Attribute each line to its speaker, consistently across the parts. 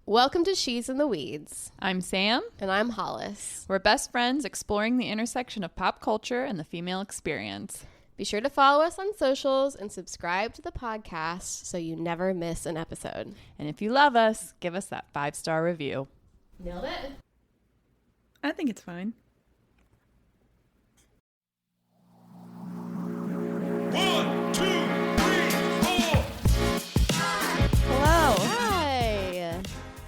Speaker 1: Welcome to She's in the Weeds.
Speaker 2: I'm Sam.
Speaker 1: And I'm Hollis.
Speaker 2: We're best friends exploring the intersection of pop culture and the female experience.
Speaker 1: Be sure to follow us on socials and subscribe to the podcast so you never miss an episode.
Speaker 2: And if you love us, give us that 5-star review.
Speaker 1: Nailed it.
Speaker 2: I think it's fine.
Speaker 3: 1, 2, 3, 4.
Speaker 2: Hello.
Speaker 1: Hi.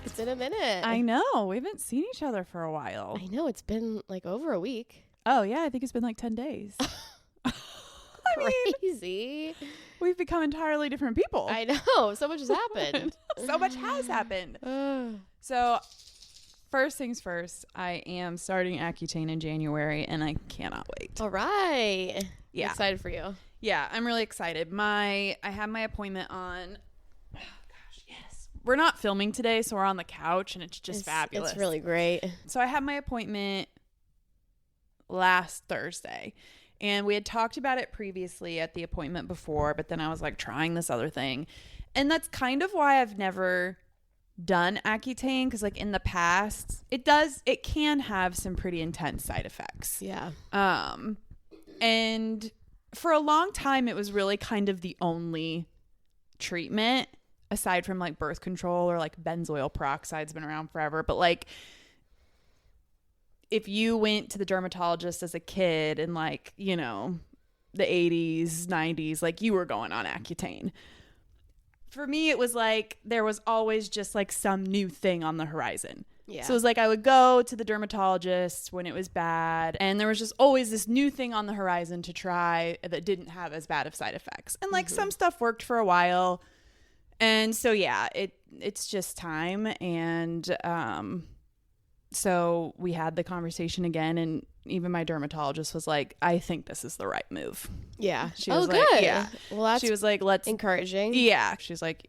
Speaker 1: It's been a minute.
Speaker 2: I know. We haven't seen each other for a while.
Speaker 1: I know. It's been like over a week.
Speaker 2: Oh, yeah. I think it's been like 10 days.
Speaker 1: Crazy.
Speaker 2: We've become entirely different people.
Speaker 1: I know. So much has happened.
Speaker 2: So much has happened. So, first things first, I am starting Accutane in January, and I cannot wait.
Speaker 1: All right.
Speaker 2: Yeah.
Speaker 1: I'm excited for you.
Speaker 2: Yeah, I'm really excited. I have my appointment on... Oh, gosh, yes. We're not filming today, so we're on the couch, and it's just fabulous.
Speaker 1: It's really great.
Speaker 2: So I had my appointment last Thursday. And we had talked about it previously at the appointment before, but then I was like trying this other thing. And that's kind of why I've never done Accutane, because like in the past, it can have some pretty intense side effects.
Speaker 1: Yeah.
Speaker 2: And for a long time, it was really kind of the only treatment aside from like birth control, or like benzoyl peroxide's been around forever. But like, if you went to the dermatologist as a kid in like, you know, the 80s, 90s, like you were going on Accutane. For me, it was like there was always just like some new thing on the horizon.
Speaker 1: Yeah.
Speaker 2: So it was like I would go to the dermatologist when it was bad, and there was just always this new thing on the horizon to try that didn't have as bad of side effects. And like some stuff worked for a while. And so, yeah, it's just time. And so we had the conversation again, and even my dermatologist was like, I think this is the right move.
Speaker 1: Yeah.
Speaker 2: She was like,
Speaker 1: good.
Speaker 2: yeah.
Speaker 1: Well, that's
Speaker 2: she was like, let's
Speaker 1: encouraging.
Speaker 2: Yeah. She's like,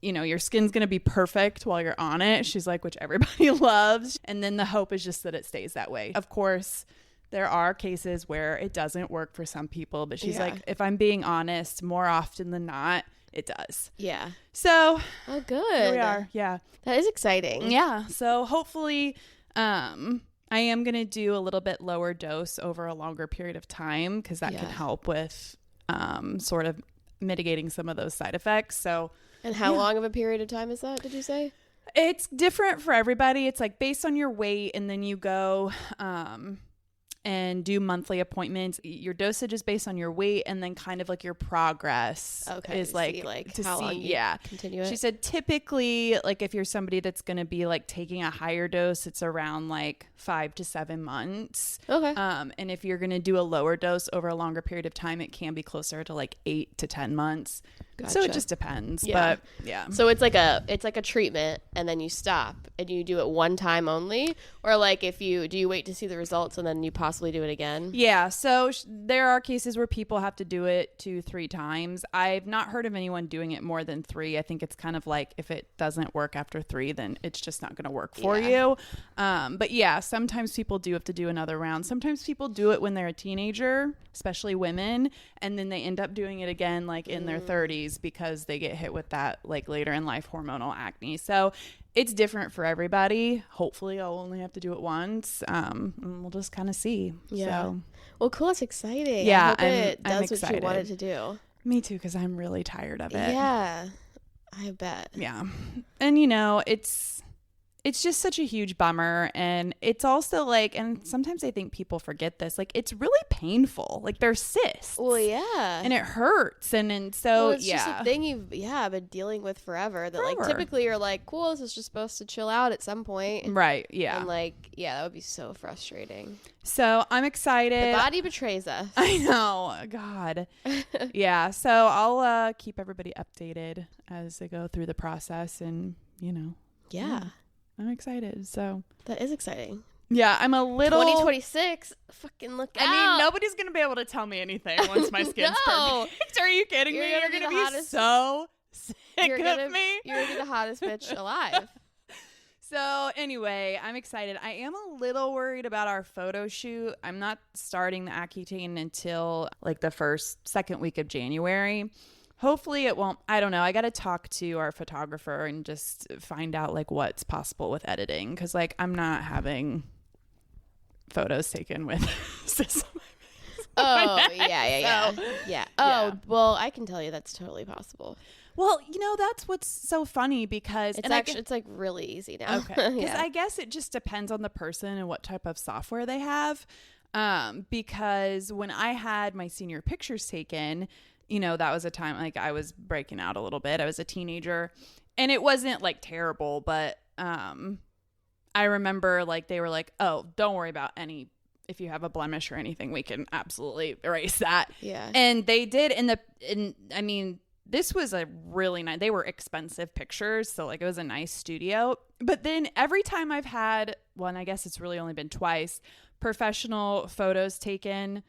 Speaker 2: you know, your skin's going to be perfect while you're on it. She's like, which everybody loves. And then the hope is just that it stays that way. Of course, there are cases where it doesn't work for some people, but she's like, if I'm being honest, more often than not, it does.
Speaker 1: Yeah.
Speaker 2: So,
Speaker 1: oh, good.
Speaker 2: Here we are. Yeah.
Speaker 1: That is exciting.
Speaker 2: Yeah. So hopefully, I am going to do a little bit lower dose over a longer period of time, because that can help with sort of mitigating some of those side effects. So,
Speaker 1: and how long of a period of time is that, did you say?
Speaker 2: It's different for everybody. It's like based on your weight, and then you go and do monthly appointments. Your dosage is based on your weight, and then kind of like your progress is like to
Speaker 1: how
Speaker 2: see,
Speaker 1: long you continue it.
Speaker 2: She said typically, like if you're somebody that's going to be like taking a higher dose, it's around like 5 to 7 months.
Speaker 1: Okay.
Speaker 2: And if you're going to do a lower dose over a longer period of time, it can be closer to like 8 to 10 months.
Speaker 1: Gotcha.
Speaker 2: So it just depends.
Speaker 1: Yeah.
Speaker 2: But yeah.
Speaker 1: So it's like a treatment, and then you stop and you do it one time only, or like do you wait to see the results and then you possibly do it again?
Speaker 2: Yeah. So there are cases where people have to do it 2-3 times. I've not heard of anyone doing it more than 3. I think it's kind of like if it doesn't work after 3, then it's just not going to work for you. But yeah, sometimes people do have to do another round. Sometimes people do it when they're a teenager, especially women, and then they end up doing it again like in their 30s, because they get hit with that like later in life hormonal acne. So it's different for everybody. Hopefully I'll only have to do it once. And we'll just kind of see.
Speaker 1: Yeah.
Speaker 2: So.
Speaker 1: Well, cool. It's exciting.
Speaker 2: Yeah.
Speaker 1: I hope it
Speaker 2: I'm
Speaker 1: does what you want it to do.
Speaker 2: Me too, because I'm really tired of it.
Speaker 1: Yeah. I bet.
Speaker 2: Yeah. And you know, it's just such a huge bummer. And it's also like, and sometimes I think people forget this, like it's really painful. Like they're cysts.
Speaker 1: Well, yeah.
Speaker 2: And it hurts. And so,
Speaker 1: it's just a thing you've been dealing with forever. That
Speaker 2: Forever.
Speaker 1: like typically you're like, cool, this is just supposed to chill out at some point.
Speaker 2: Right. Yeah.
Speaker 1: And like, yeah, that would be so frustrating.
Speaker 2: So I'm excited.
Speaker 1: The body betrays us.
Speaker 2: I know. God. Yeah. So I'll keep everybody updated as they go through the process, and, you know.
Speaker 1: Yeah.
Speaker 2: I'm excited. So
Speaker 1: that is exciting.
Speaker 2: yeah, I'm a little
Speaker 1: 2026. Fucking look out.
Speaker 2: I mean, nobody's going to be able to tell me anything once my skin's
Speaker 1: No.
Speaker 2: perfect. Are you kidding me? You're going to be so sick of me.
Speaker 1: You're going to be the hottest bitch alive.
Speaker 2: So anyway, I'm excited. I am a little worried about our photo shoot. I'm not starting the Accutane until like the second week of January. Hopefully it won't. I don't know. I got to talk to our photographer and just find out like what's possible with editing. Cause like I'm not having photos taken with sis on my face.
Speaker 1: Oh, yeah. Oh, well, I can tell you that's totally possible.
Speaker 2: Well, you know, that's what's so funny because
Speaker 1: it's like really easy now.
Speaker 2: Okay. Because I guess it just depends on the person and what type of software they have. Because when I had my senior pictures taken, you know, that was a time like I was breaking out a little bit. I was a teenager and it wasn't like terrible, but I remember like they were like, oh, don't worry about if you have a blemish or anything, we can absolutely erase that.
Speaker 1: Yeah.
Speaker 2: And they did I mean, this was a really nice, they were expensive pictures. So like it was a nice studio. But then every time I've had, well, and I guess it's really only been twice, professional photos taken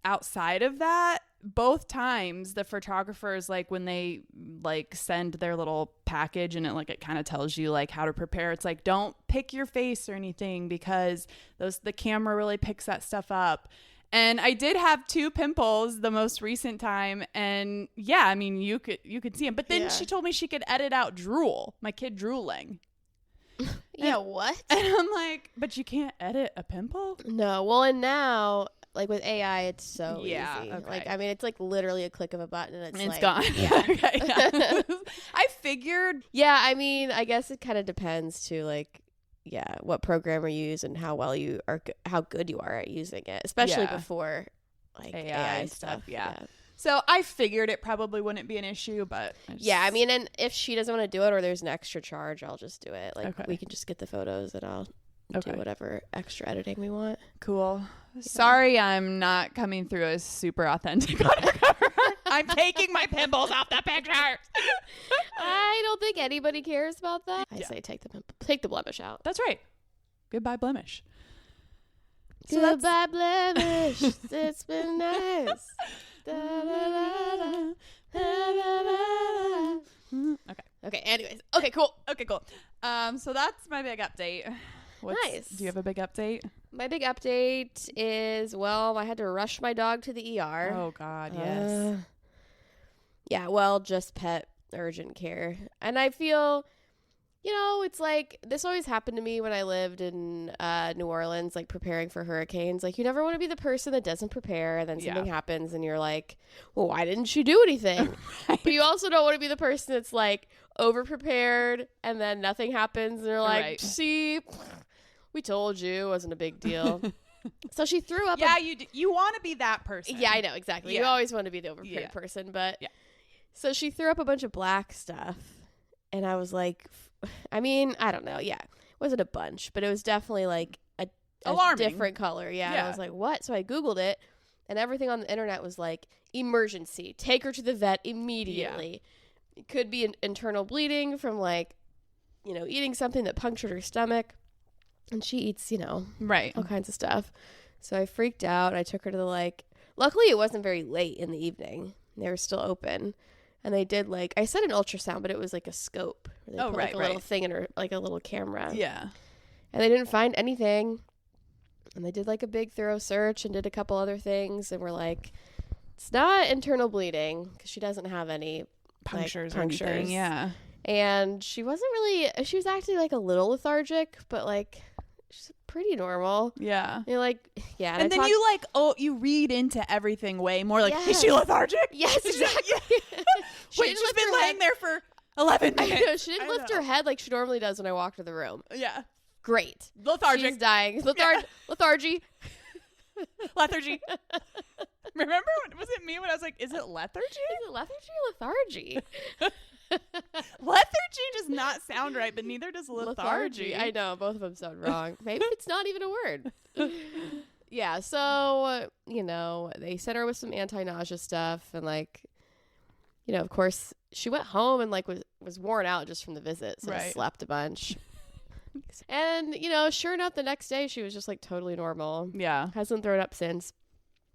Speaker 2: outside of that, both times the photographers, like when they like send their little package and it kind of tells you like how to prepare. It's like, don't pick your face or anything because the camera really picks that stuff up. And I did have 2 pimples the most recent time. And yeah, I mean, you could see them. But then she told me she could edit out drool, my kid drooling.
Speaker 1: Yeah, what?
Speaker 2: And I'm like, but you can't edit a pimple?
Speaker 1: No. Well, and now, like with AI, it's so easy.
Speaker 2: Okay.
Speaker 1: Like, I mean, it's like literally a click of a button and it's like,
Speaker 2: gone.
Speaker 1: Yeah.
Speaker 2: Okay, yeah. I figured.
Speaker 1: Yeah, I mean, I guess it kind of depends too, like, yeah, what programmer you use and how well you are, how good you are at using it, especially before like AI stuff.
Speaker 2: Yeah. So I figured it probably wouldn't be an issue, but
Speaker 1: I mean, and if she doesn't want to do it or there's an extra charge, I'll just do it. Like we can just get the photos and I'll do whatever extra editing we want.
Speaker 2: Cool. Yeah. Sorry, I'm not coming through as super authentic on her cover. I'm taking my pimples off the picture.
Speaker 1: I don't think anybody cares about that. I say take the blemish out.
Speaker 2: That's right. Goodbye blemish.
Speaker 1: Goodbye blemish. It's been nice. Okay. Anyways. Okay. Cool.
Speaker 2: So that's my big update.
Speaker 1: Nice.
Speaker 2: Do you have a big update?
Speaker 1: My big update is, well, I had to rush my dog to the ER.
Speaker 2: Oh God, yes.
Speaker 1: Yeah. Well, just pet urgent care, and I feel, you know, it's like this always happened to me when I lived in New Orleans, like preparing for hurricanes. Like you never want to be the person that doesn't prepare and then something happens and you're like, well, why didn't you do anything? But you also don't want to be the person that's like over prepared and then nothing happens and you're like, see, we told you it wasn't a big deal. So she threw up.
Speaker 2: Yeah, you want to be that person.
Speaker 1: Yeah, I know, exactly. You always want to be the over prepared person, but so she threw up a bunch of black stuff and I was like, I mean, I don't know. Yeah. It wasn't a bunch, but it was definitely like a different color. Yeah. And I was like, what? So I Googled it and everything on the internet was like, emergency, take her to the vet immediately. Yeah. It could be an internal bleeding from like, you know, eating something that punctured her stomach. And she eats, you know, all kinds of stuff. So I freaked out. I took her to the luckily it wasn't very late in the evening. They were still open. And they did I said an ultrasound, but it was like a scope. They put a little thing in her, like a little camera. Yeah. And they didn't find anything. And they did a big thorough search and did a couple other things. And we're like, it's not internal bleeding because she doesn't have any
Speaker 2: punctures or anything. Yeah.
Speaker 1: And she was acting a little lethargic, but she's pretty normal. Yeah. You're yeah.
Speaker 2: And then you read into everything way more is she lethargic?
Speaker 1: Yes, exactly.
Speaker 2: Wait, she's been laying there for 11 minutes.
Speaker 1: I know. She didn't lift her head like she normally does when I walk to the room.
Speaker 2: Yeah.
Speaker 1: Great.
Speaker 2: Lethargic.
Speaker 1: She's dying. Lethargy.
Speaker 2: Lethargy. Remember? Was it me when I was like, is it lethargy?
Speaker 1: Is it lethargy or lethargy?
Speaker 2: Lethargy does not sound right, but neither does lethargy.
Speaker 1: I know. Both of them sound wrong. Maybe it's not even a word. Yeah. So, you know, they sent her with some anti-nausea stuff and you know, of course, she went home and was worn out just from the visit. So I slept a bunch. And, you know, sure enough, the next day she was just totally normal. Yeah. Hasn't thrown up since.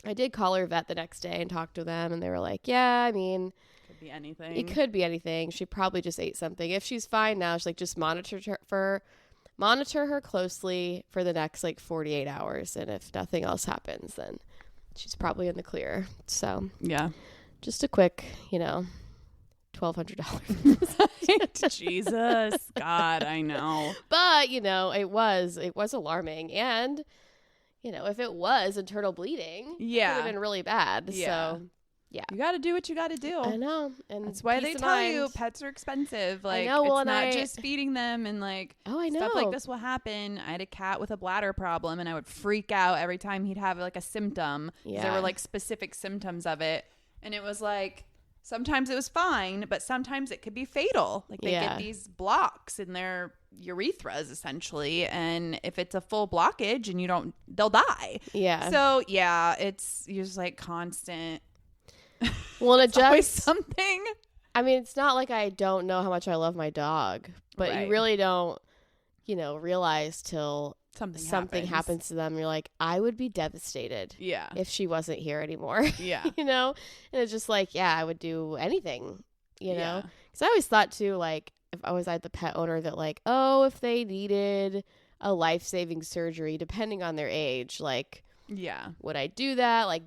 Speaker 1: I did call her vet the next day and talk to them. And they were like, yeah, I mean,
Speaker 2: could be anything.
Speaker 1: It could be anything. She probably just ate something. If she's fine now, she's just monitor her closely for the next 48 hours. And if nothing else happens, then she's probably in the clear. So,
Speaker 2: yeah.
Speaker 1: just a quick, $1,200.
Speaker 2: Jesus, God, I know.
Speaker 1: But, it was alarming. And, if it was internal bleeding, it would have been really bad. Yeah. So, yeah.
Speaker 2: You got to do what you got to do.
Speaker 1: I know. And
Speaker 2: that's why they tell you pets are expensive. Like, I know, it's not just feeding them and stuff like this will happen. I had a cat with a bladder problem and I would freak out every time he'd have a symptom. Yeah. There were specific symptoms of it. And it was sometimes it was fine, but sometimes it could be fatal. They get these blocks in their urethras essentially. And if it's a full blockage and they'll die. Yeah. So yeah, you're just constant.
Speaker 1: Well,
Speaker 2: it's always something.
Speaker 1: I mean, it's not like I don't know how much I love my dog, but you really don't, realize till something happens to them. You're like, I would be devastated. Yeah. If she wasn't here anymore. Yeah. And it's just I would do anything, know, because I always thought too, if I was the pet owner that if they needed a life-saving surgery, depending on their age, would I do that?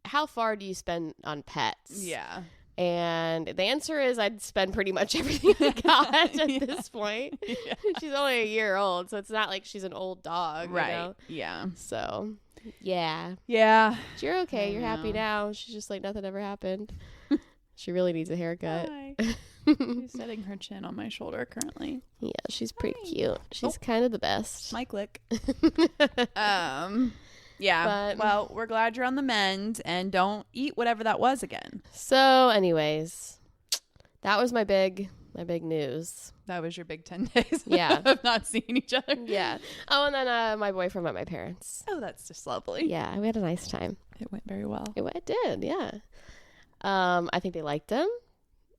Speaker 1: How far do you spend on pets? Yeah. And the answer is I'd spend pretty much everything I got at this point. Yeah. She's only a year old, so it's not like she's an old dog. Right. Yeah. So, yeah. Yeah. But you're okay. You're happy now. She's just nothing ever happened. She really needs a haircut.
Speaker 2: She's setting her chin on my shoulder currently.
Speaker 1: Yeah, she's pretty cute. She's kind of the best.
Speaker 2: My click. Yeah. Well, we're glad you're on the mend and don't eat whatever that was again.
Speaker 1: So anyways, that was my big news.
Speaker 2: That was your big 10 days
Speaker 1: yeah.
Speaker 2: of not seeing each other.
Speaker 1: Yeah. Oh, and then my boyfriend met my parents.
Speaker 2: Oh, that's just lovely.
Speaker 1: Yeah. We had a nice time.
Speaker 2: It went very well.
Speaker 1: It did. Yeah. I think they liked him.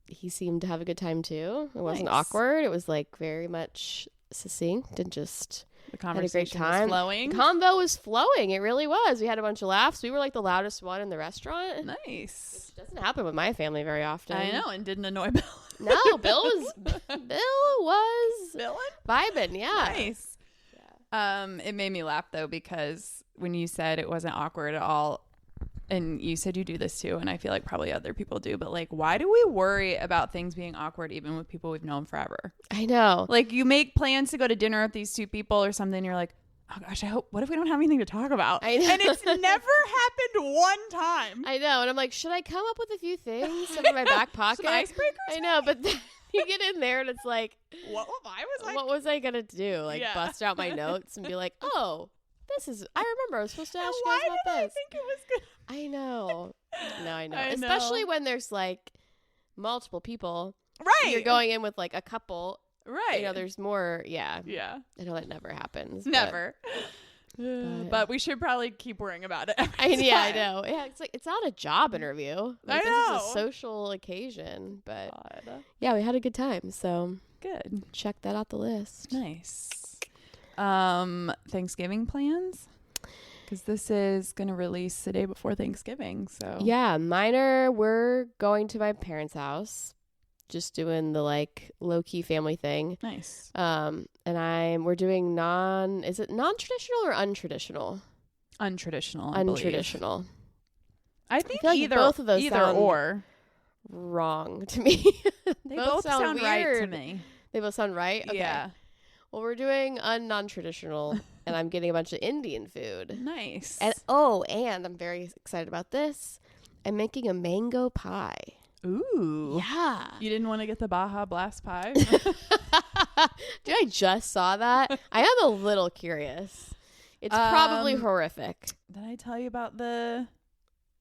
Speaker 1: He seemed to have a good time too. It wasn't awkward. It was very much succinct and just...
Speaker 2: The conversation was flowing.
Speaker 1: The convo was flowing. It really was. We had a bunch of laughs. We were the loudest one in the restaurant.
Speaker 2: Nice.
Speaker 1: Which doesn't happen with my family very often.
Speaker 2: I know, and didn't annoy Bill.
Speaker 1: No, Bill was vibing. Yeah.
Speaker 2: Nice. Yeah. It made me laugh though because when you said it wasn't awkward at all, and you said you do this too, and I feel probably other people do, but why do we worry about things being awkward even with people we've known forever?
Speaker 1: I know.
Speaker 2: You make plans to go to dinner with these two people or something, and you're like, oh gosh, what if we don't have anything to talk about? I know. And it's never happened one time.
Speaker 1: I know. And I'm like, should I come up with a few things in my back pocket?
Speaker 2: Some icebreakers?
Speaker 1: I know, but then you get in there and it's
Speaker 2: what
Speaker 1: was I going to do? Bust out my notes and be like, oh, I remember I was supposed to ask you guys about this.
Speaker 2: Why did I think it was good?
Speaker 1: I know. No, I know. Especially when there's multiple people.
Speaker 2: Right.
Speaker 1: You're going in with a couple.
Speaker 2: Right.
Speaker 1: There's more. Yeah. Yeah. I know that never happens.
Speaker 2: Never. But we should probably keep worrying about it.
Speaker 1: I know. Yeah. It's not a job interview.
Speaker 2: I know.
Speaker 1: This is a social occasion. But yeah, we had a good time. So
Speaker 2: good.
Speaker 1: Check that off the list.
Speaker 2: Nice. Thanksgiving plans? Because this is going to release the day before Thanksgiving. So
Speaker 1: yeah, we're going to my parents' house, just doing the low-key family thing.
Speaker 2: Nice.
Speaker 1: And we're doing is it non-traditional or untraditional?
Speaker 2: Untraditional.
Speaker 1: Untraditional.
Speaker 2: I think both of those sound or
Speaker 1: wrong to me.
Speaker 2: They both sound weird to me.
Speaker 1: They both sound right? Okay.
Speaker 2: Yeah.
Speaker 1: Well, we're doing non-traditional, and I'm getting a bunch of Indian food.
Speaker 2: Nice.
Speaker 1: And I'm very excited about this. I'm making a mango pie.
Speaker 2: Ooh.
Speaker 1: Yeah.
Speaker 2: You didn't want to get the Baja Blast pie?
Speaker 1: Dude, I just saw that. I am a little curious. It's probably horrific.
Speaker 2: Did I tell you about the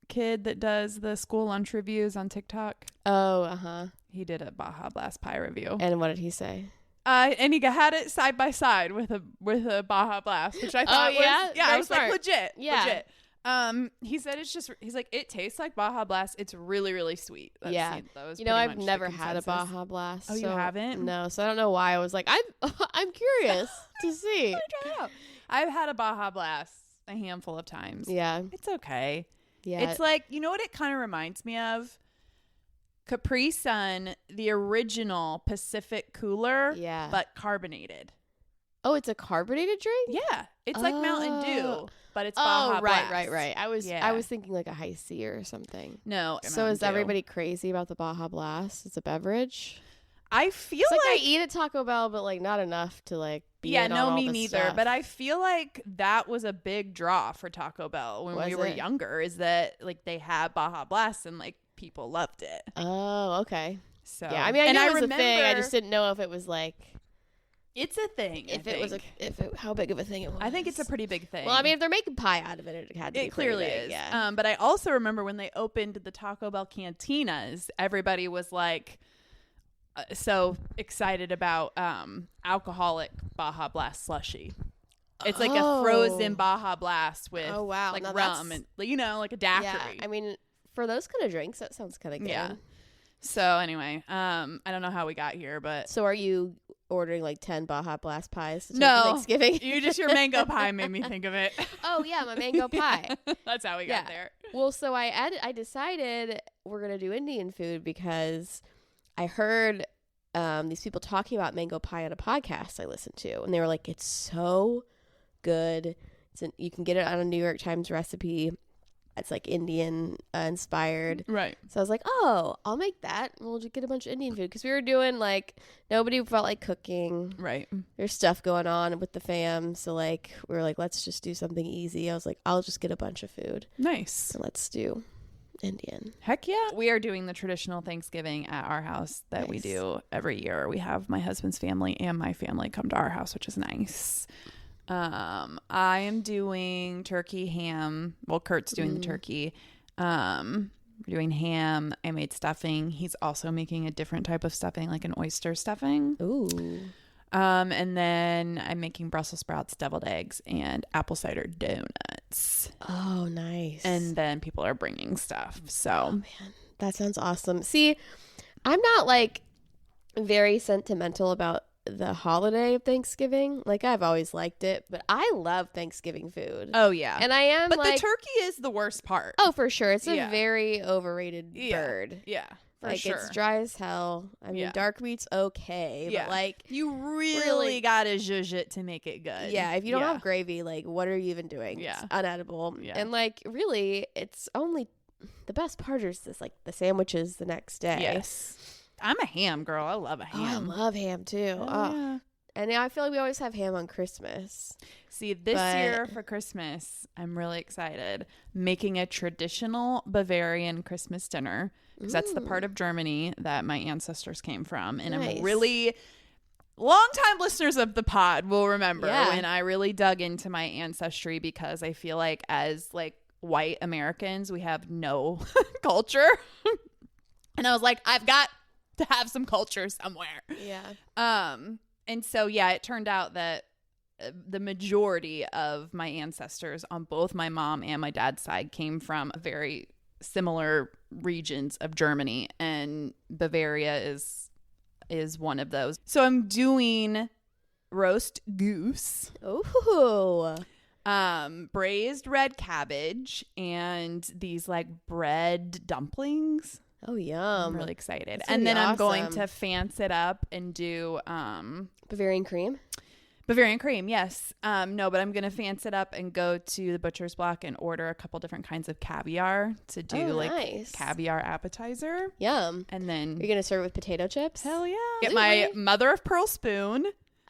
Speaker 2: kid that does the school lunch reviews on TikTok?
Speaker 1: Oh, uh-huh.
Speaker 2: He did a Baja Blast pie review.
Speaker 1: And what did he say?
Speaker 2: And he had it side by side with a Baja Blast, which I thought I was legit. Yeah. Legit. He said he's like, it tastes like Baja Blast. It's really, really sweet.
Speaker 1: That was I've never had a Baja Blast.
Speaker 2: Oh, you haven't?
Speaker 1: No. So I don't know why I was like, I'm curious to see.
Speaker 2: Try it out. I've had a Baja Blast a handful of times.
Speaker 1: Yeah.
Speaker 2: It's okay.
Speaker 1: Yeah.
Speaker 2: It's you know what it kind of reminds me of? Capri Sun, the original Pacific cooler, but carbonated.
Speaker 1: Oh, it's a carbonated drink?
Speaker 2: Yeah. It's like Mountain Dew, but it's Baja Blast.
Speaker 1: Right. I was thinking like a high C or something.
Speaker 2: No.
Speaker 1: So is everybody crazy about the Baja Blast? It's a beverage?
Speaker 2: I feel
Speaker 1: it's
Speaker 2: like
Speaker 1: I eat at Taco Bell, but like not enough to like be in on all
Speaker 2: me
Speaker 1: the
Speaker 2: neither.
Speaker 1: stuff.
Speaker 2: But I feel like that was a big draw for Taco Bell when we were younger, is that like they had Baja Blast and like people loved it.
Speaker 1: Oh, okay.
Speaker 2: So
Speaker 1: yeah, I mean, I knew it was a thing. I just didn't know if it was like
Speaker 2: it's a thing.
Speaker 1: How big of a thing it was.
Speaker 2: I think it's a pretty big thing.
Speaker 1: Well, I mean, if they're making pie out of it, it had to be
Speaker 2: clearly
Speaker 1: big,
Speaker 2: is.
Speaker 1: Yeah.
Speaker 2: But I also remember when they opened the Taco Bell cantinas, everybody was like so excited about alcoholic Baja Blast slushy. It's like a frozen Baja Blast with like rum and like a daiquiri.
Speaker 1: Yeah, I mean, for those kind of drinks, that sounds kind of good.
Speaker 2: Yeah. So anyway, I don't know how we got here, but
Speaker 1: so are you ordering like 10 Baja Blast pies to take
Speaker 2: no
Speaker 1: for Thanksgiving?
Speaker 2: Your mango pie made me think of it.
Speaker 1: Oh yeah, my mango pie.
Speaker 2: That's how we got there.
Speaker 1: Well, so I decided we're gonna do Indian food because I heard these people talking about mango pie on a podcast I listened to, and they were like, it's so good. You can get it on a New York Times recipe. It's like Indian inspired.
Speaker 2: Right.
Speaker 1: So I was like, oh, I'll make that. We'll just get a bunch of Indian food. Because we were doing like, nobody felt like cooking.
Speaker 2: Right.
Speaker 1: There's stuff going on with the fam. So like, we were like, let's just do something easy. I was like, I'll just get a bunch of food.
Speaker 2: Nice.
Speaker 1: So let's do Indian.
Speaker 2: Heck yeah. We are doing the traditional Thanksgiving at our house that we do every year. We have my husband's family and my family come to our house, which is nice. I am doing turkey, ham. Well, Kurt's doing the turkey. We're doing ham. I made stuffing. He's also making a different type of stuffing, like an oyster stuffing.
Speaker 1: Ooh.
Speaker 2: And then I'm making Brussels sprouts, deviled eggs, and apple cider donuts.
Speaker 1: Oh, nice.
Speaker 2: And then people are bringing stuff. So,
Speaker 1: man, that sounds awesome. See, I'm not like very sentimental about the holiday of Thanksgiving. Like, I've always liked it, but I love Thanksgiving food.
Speaker 2: Oh yeah,
Speaker 1: and I am.
Speaker 2: But
Speaker 1: like,
Speaker 2: the turkey is the worst part.
Speaker 1: Oh, for sure, it's a very overrated bird.
Speaker 2: Yeah, for
Speaker 1: like
Speaker 2: sure.
Speaker 1: It's dry as hell. I mean, dark meat's okay, but like
Speaker 2: you really gotta zhuzh it to make it good.
Speaker 1: Yeah, if you don't have gravy, like what are you even doing?
Speaker 2: Yeah,
Speaker 1: it's unedible. Yeah, and like really, it's only the best part is this, like the sandwiches the next day.
Speaker 2: Yes. I'm a ham girl. I love a ham.
Speaker 1: Oh, I love ham too. Oh. Yeah. And I feel like we always have ham on Christmas.
Speaker 2: See, this year for Christmas, I'm really excited. Making a traditional Bavarian Christmas dinner. Because that's the part of Germany that my ancestors came from. And I'm really... Longtime listeners of the pod will remember when I really dug into my ancestry, because I feel like as like white Americans, we have no culture. And I was like, I've got to have some culture somewhere.
Speaker 1: Yeah.
Speaker 2: And so it turned out that the majority of my ancestors on both my mom and my dad's side came from very similar regions of Germany, and Bavaria is one of those. So I'm doing roast goose.
Speaker 1: Ooh.
Speaker 2: Braised red cabbage and these like bread dumplings.
Speaker 1: Oh, yum.
Speaker 2: I'm really excited. And then I'm going to fancy it up and do
Speaker 1: Bavarian cream?
Speaker 2: Bavarian cream, yes. No, but I'm going to fancy it up and go to the butcher's block and order a couple different kinds of caviar to do caviar appetizer.
Speaker 1: Yum.
Speaker 2: And then...
Speaker 1: You're going to serve it with potato chips?
Speaker 2: Hell yeah. Get my mother of pearl spoon,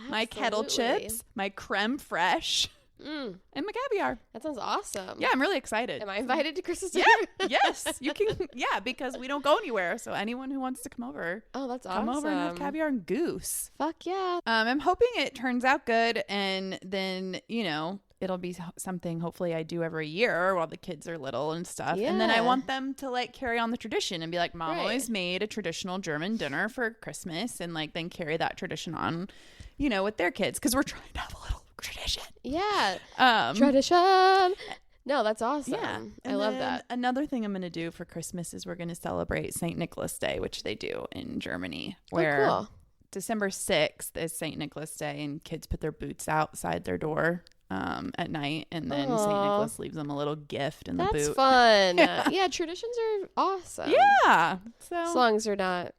Speaker 2: my kettle chips, my creme fraiche. And my caviar.
Speaker 1: That sounds awesome.
Speaker 2: Yeah, I'm really excited.
Speaker 1: Am I invited to Christmas dinner?
Speaker 2: Yes, you can. Yeah, because we don't go anywhere. So anyone who wants to come over,
Speaker 1: that's awesome.
Speaker 2: Come over and have caviar and goose.
Speaker 1: Fuck yeah.
Speaker 2: I'm hoping it turns out good, and then it'll be something hopefully I do every year while the kids are little and stuff. Yeah. And then I want them to like carry on the tradition and be like, Mom always made a traditional German dinner for Christmas, and like then carry that tradition on, with their kids, because we're trying to have a little tradition.
Speaker 1: Yeah. Tradition. No, that's awesome. Yeah. I love that.
Speaker 2: Another thing I'm going to do for Christmas is we're going to celebrate St. Nicholas Day, which they do in Germany, where cool. December 6th is St. Nicholas Day, and kids put their boots outside their door at night, and then St. Nicholas leaves them a little gift in the boot.
Speaker 1: That's fun. Yeah, traditions are awesome.
Speaker 2: Yeah. So
Speaker 1: as long as they're not,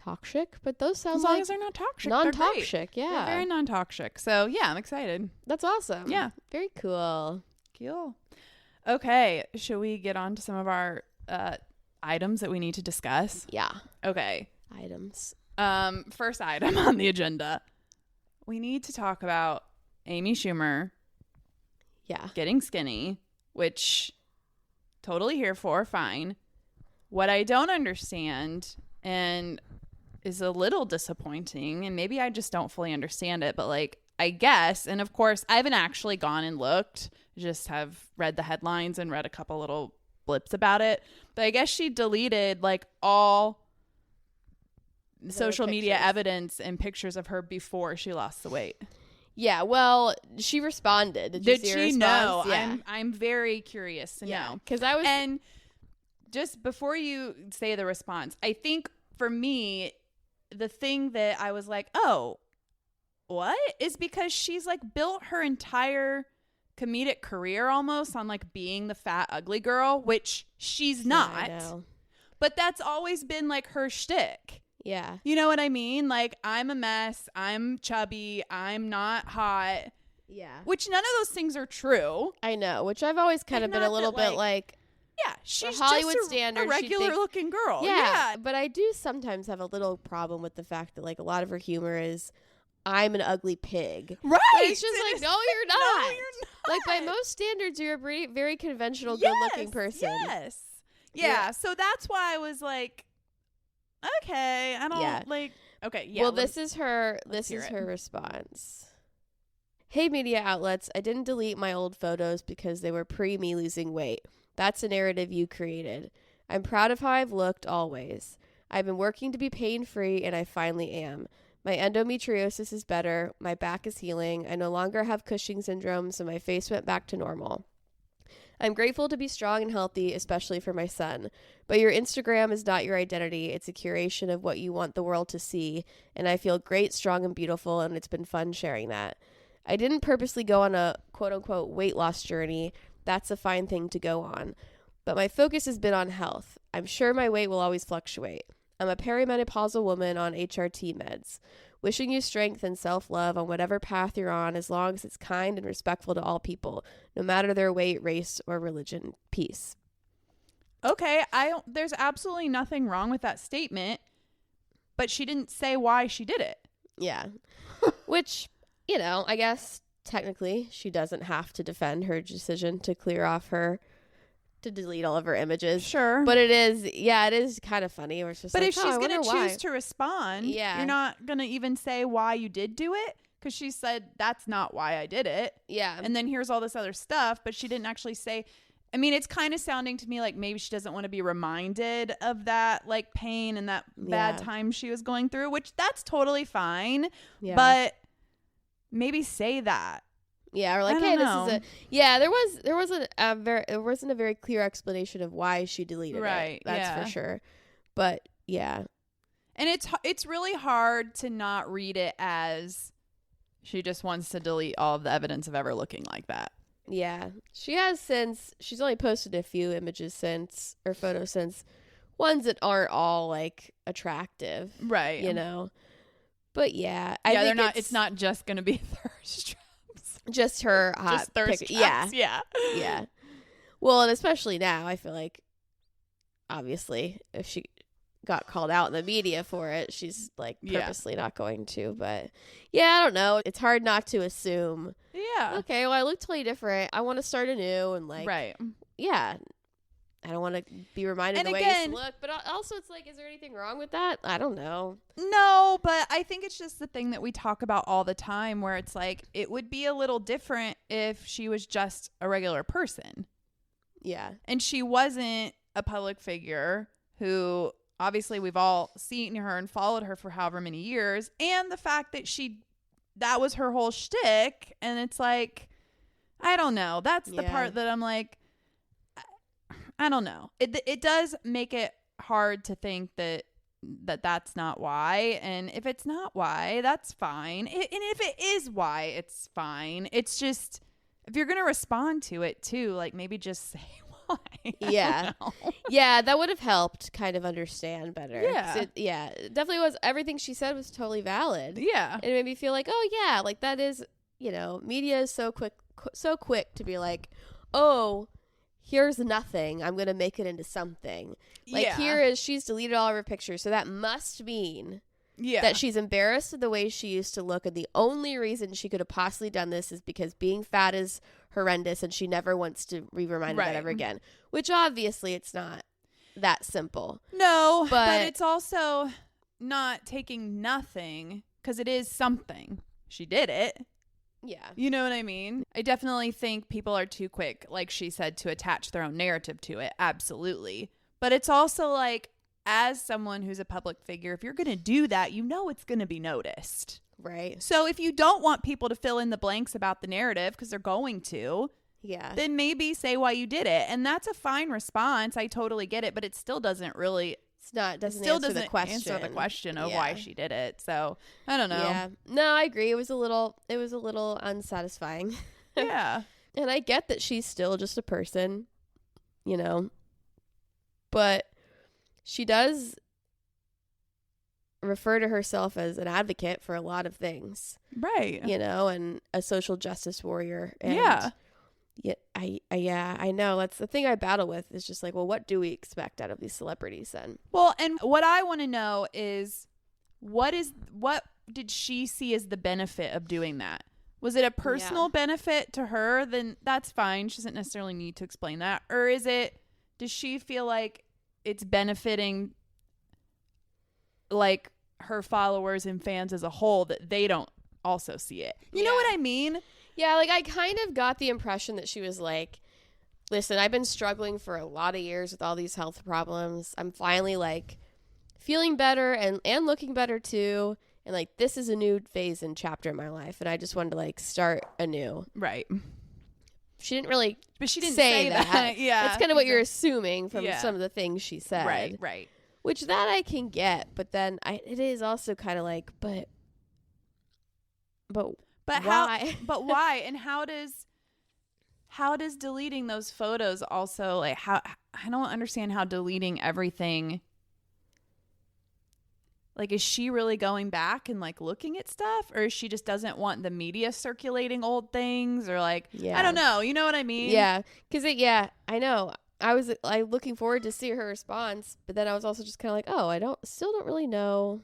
Speaker 1: toxic, but those sound
Speaker 2: as long as they're not toxic.
Speaker 1: Non-toxic,
Speaker 2: they're
Speaker 1: yeah.
Speaker 2: They're very non-toxic. So yeah, I'm excited.
Speaker 1: That's awesome.
Speaker 2: Yeah.
Speaker 1: Very cool.
Speaker 2: Cool. Okay, should we get on to some of our items that we need to discuss?
Speaker 1: Yeah.
Speaker 2: Okay.
Speaker 1: Items.
Speaker 2: First item on the agenda. We need to talk about Amy Schumer.
Speaker 1: Yeah.
Speaker 2: Getting skinny, which totally here for, fine. What I don't understand and is a little disappointing, and maybe I just don't fully understand it, but like, I guess, and of course, I haven't actually gone and looked, just have read the headlines and read a couple little blips about it, but I guess she deleted like all social media evidence and pictures of her before she lost the weight.
Speaker 1: Yeah, well, she responded. Did you see her response?
Speaker 2: Know?
Speaker 1: Yeah.
Speaker 2: I'm very curious to know.
Speaker 1: Because I was...
Speaker 2: And just before you say the response, I think for me, the thing that I was like, oh, what? Is because she's like built her entire comedic career almost on like being the fat, ugly girl, which she's not.
Speaker 1: Yeah,
Speaker 2: but that's always been like her shtick.
Speaker 1: Yeah.
Speaker 2: You know what I mean? Like, I'm a mess. I'm chubby. I'm not hot.
Speaker 1: Yeah.
Speaker 2: Which none of those things are true.
Speaker 1: I know. Which I've always kind of been a little bit like,
Speaker 2: yeah, she's
Speaker 1: Hollywood
Speaker 2: just
Speaker 1: standard,
Speaker 2: a regular looking girl. Yeah.
Speaker 1: But I do sometimes have a little problem with the fact that like a lot of her humor is, I'm an ugly pig.
Speaker 2: Right.
Speaker 1: But it's just like, no, you're not.
Speaker 2: No, you're not.
Speaker 1: Like, by most standards, you're a very, very conventional, good-looking person.
Speaker 2: Yes. Yeah. So that's why I was like, okay, I don't like. Okay. Yeah.
Speaker 1: Well, this is her response. Hey, media outlets, I didn't delete my old photos because they were pre-me losing weight. That's a narrative you created. I'm proud of how I've looked always. I've been working to be pain-free, and I finally am. My endometriosis is better. My back is healing. I no longer have Cushing syndrome, so my face went back to normal. I'm grateful to be strong and healthy, especially for my son. But your Instagram is not your identity. It's a curation of what you want the world to see. And I feel great, strong, and beautiful, and it's been fun sharing that. I didn't purposely go on a quote-unquote weight loss journey. That's a fine thing to go on. But my focus has been on health. I'm sure my weight will always fluctuate. I'm a perimenopausal woman on HRT meds. Wishing you strength and self-love on whatever path you're on, as long as it's kind and respectful to all people, no matter their weight, race, or religion. Peace.
Speaker 2: Okay, there's absolutely nothing wrong with that statement, but she didn't say why she did it.
Speaker 1: Yeah. Which, you know, I guess technically she doesn't have to defend her decision to to delete all of her images.
Speaker 2: Sure.
Speaker 1: But it is kind of funny. It's just
Speaker 2: but
Speaker 1: like,
Speaker 2: if she's going to choose to respond, you're not going to even say why you did do it, because she said, that's not why I did it.
Speaker 1: Yeah.
Speaker 2: And then here's all this other stuff, but she didn't actually say. I mean, it's kind of sounding to me like maybe she doesn't want to be reminded of that like pain and that bad time she was going through, which that's totally fine. Yeah. But maybe say that.
Speaker 1: Yeah, or like, hey, this is there wasn't a very clear explanation of why she deleted it.
Speaker 2: Right.
Speaker 1: That's for sure. But yeah.
Speaker 2: And it's really hard to not read it as she just wants to delete all of the evidence of ever looking like that.
Speaker 1: Yeah. She's only posted a few images or photos since, ones that aren't all like attractive.
Speaker 2: Right.
Speaker 1: You know. But yeah.
Speaker 2: It's not just gonna be thirst traps.
Speaker 1: Just her hot
Speaker 2: just thirst traps. Yeah.
Speaker 1: Yeah. Well, and especially now, I feel like obviously if she got called out in the media for it, she's like purposely not going to. But yeah, I don't know. It's hard not to assume.
Speaker 2: Yeah.
Speaker 1: Okay, well, I look totally different. I want to start anew and like,
Speaker 2: right.
Speaker 1: Yeah. I don't want to be reminded the way I used to look. But also it's like, is there anything wrong with that? I don't know.
Speaker 2: No, but I think it's just the thing that we talk about all the time where it's like, it would be a little different if she was just a regular person.
Speaker 1: Yeah. And
Speaker 2: she wasn't a public figure who obviously we've all seen her and followed her for however many years. And the fact that that was her whole shtick. And it's like, I don't know. That's the part that I'm like, I don't know. It does make it hard to think that's not why. And if it's not why, that's fine. And if it is why, it's fine. It's just, if you're going to respond to it too, like maybe just say why.
Speaker 1: Yeah. Yeah, that would have helped kind of understand better.
Speaker 2: Yeah.
Speaker 1: It definitely was. Everything she said was totally valid.
Speaker 2: Yeah.
Speaker 1: It made me feel like, oh, yeah, like that is, media is so quick to be like, oh, here's nothing. I'm going to make it into something. Like, here is, she's deleted all of her pictures. So that must mean that she's embarrassed of the way she used to look. And the only reason she could have possibly done this is because being fat is horrendous and she never wants to be reminded of that ever again. Which obviously it's not that simple.
Speaker 2: No, but it's also not taking nothing because it is something. She did it.
Speaker 1: Yeah.
Speaker 2: You know what I mean? I definitely think people are too quick, like she said, to attach their own narrative to it. Absolutely. But it's also like, as someone who's a public figure, if you're going to do that, it's going to be noticed.
Speaker 1: Right.
Speaker 2: So if you don't want people to fill in the blanks about the narrative, because they're going to, then maybe say why you did it. And that's a fine response. I totally get it. But it still doesn't really...
Speaker 1: doesn't answer the question
Speaker 2: of why she did it. So I don't know.
Speaker 1: Yeah. No, I agree. It was a little unsatisfying.
Speaker 2: Yeah.
Speaker 1: And I get that she's still just a person, but she does refer to herself as an advocate for a lot of things.
Speaker 2: Right.
Speaker 1: And a social justice warrior. And I know. That's the thing I battle with is just like, well, what do we expect out of these celebrities then?
Speaker 2: Well, and what I want to know is what did she see as the benefit of doing that? Was it a personal benefit to her? Then that's fine. She doesn't necessarily need to explain that. Or does she feel like it's benefiting like her followers and fans as a whole that they don't also see it? You know what I mean?
Speaker 1: Yeah, like I kind of got the impression that she was like, listen, I've been struggling for a lot of years with all these health problems. I'm finally like feeling better and looking better too. And like, this is a new phase and chapter in my life. And I just wanted to like start anew.
Speaker 2: Right.
Speaker 1: She didn't really
Speaker 2: say that. Yeah.
Speaker 1: That's kind of what you're assuming from some of the things she said.
Speaker 2: Right.
Speaker 1: Which that I can get. But then it is also kind of like, but why?
Speaker 2: But why? And how does deleting those photos also, like, how, I don't understand how deleting everything, like, is she really going back and like looking at stuff, or is she just doesn't want the media circulating old things, or like, I don't know, you know what I mean?
Speaker 1: Yeah, because I know. I was like looking forward to see her response, but then I was also just kind of like, oh, I still don't really know,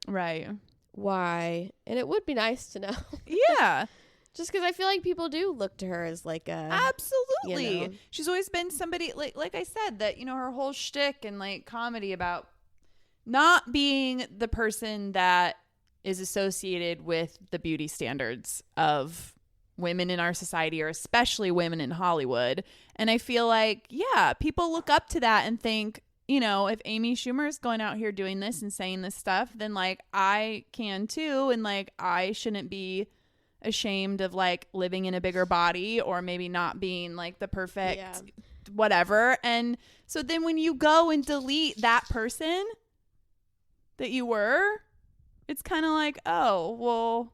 Speaker 2: right? Why?
Speaker 1: And it would be nice to know.
Speaker 2: Yeah.
Speaker 1: Just because I feel like people do look to her as like a...
Speaker 2: Absolutely. She's always been somebody, like I said, that, her whole shtick and like comedy about not being the person that is associated with the beauty standards of women in our society, or especially women in Hollywood. And I feel like, people look up to that and think, if Amy Schumer is going out here doing this and saying this stuff, then like I can too. And like, I shouldn't be ashamed of like living in a bigger body, or maybe not being like the perfect whatever. And so then when you go and delete that person that you were, it's kind of like, oh, well,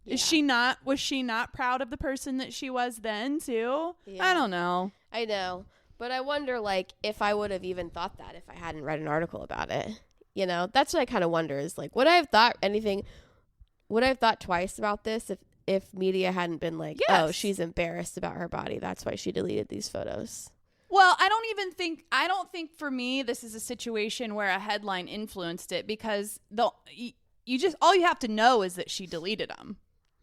Speaker 2: was she not proud of the person that she was then too? I don't know.
Speaker 1: I know. But I wonder, like, if I would have even thought that if I hadn't read an article about it. That's what I kind of wonder is, like, would I have thought twice about this if media hadn't been like, oh, she's embarrassed about her body, that's why she deleted these photos?
Speaker 2: Well, I don't think for me this is a situation where a headline influenced it, because all you have to know is that she deleted them.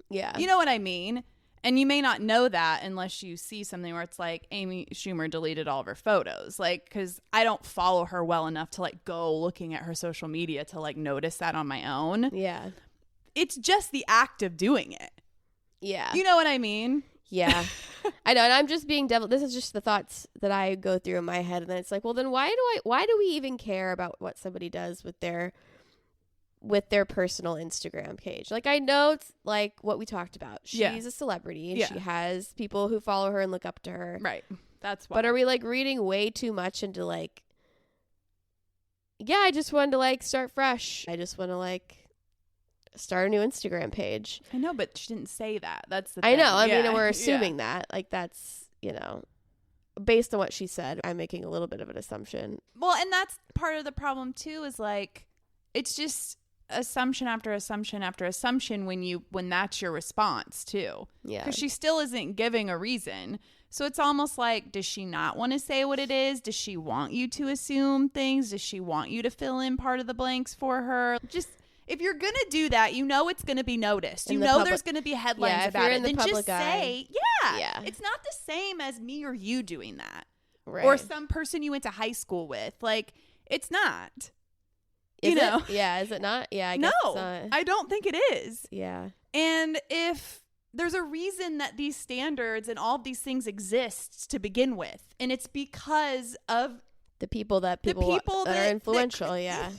Speaker 1: Yeah.
Speaker 2: You know what I mean? And you may not know that unless you see something where it's like Amy Schumer deleted all of her photos. Like, because I don't follow her well enough to like go looking at her social media to like notice that on my own.
Speaker 1: Yeah.
Speaker 2: It's just the act of doing it.
Speaker 1: Yeah.
Speaker 2: You know what I mean?
Speaker 1: Yeah. I know. And I'm just being devil. This is just the thoughts that I go through in my head. And then it's like, well, then why do we even care about what somebody does with their personal Instagram page? Like, I know it's like what we talked about. She's a celebrity and she has people who follow her and look up to her.
Speaker 2: Right. That's why.
Speaker 1: But are we like reading way too much into like, I just wanted to like start fresh. I just want to like start a new Instagram page.
Speaker 2: I know, but she didn't say that. That's the thing.
Speaker 1: I know. I mean, we're assuming that. Like, that's, based on what she said, I'm making a little bit of an assumption.
Speaker 2: Well, and that's part of the problem too, is like, it's just assumption after assumption after assumption when that's your response too.
Speaker 1: Yeah.
Speaker 2: Because she still isn't giving a reason. So it's almost like, does she not want to say what it is? Does she want you to assume things? Does she want you to fill in part of the blanks for her? Just, if you're going to do that, it's going to be noticed. There's going to be headlines about it. Then just say, yeah. It's not the same as me or you doing that.
Speaker 1: Right.
Speaker 2: Or some person you went to high school with. Like, it's not.
Speaker 1: Is it? Yeah, is it not? Yeah, I guess it's not.
Speaker 2: I don't think it is.
Speaker 1: Yeah.
Speaker 2: And if there's a reason that these standards and all of these things exist to begin with, and it's because of
Speaker 1: the people that are influential. Yeah.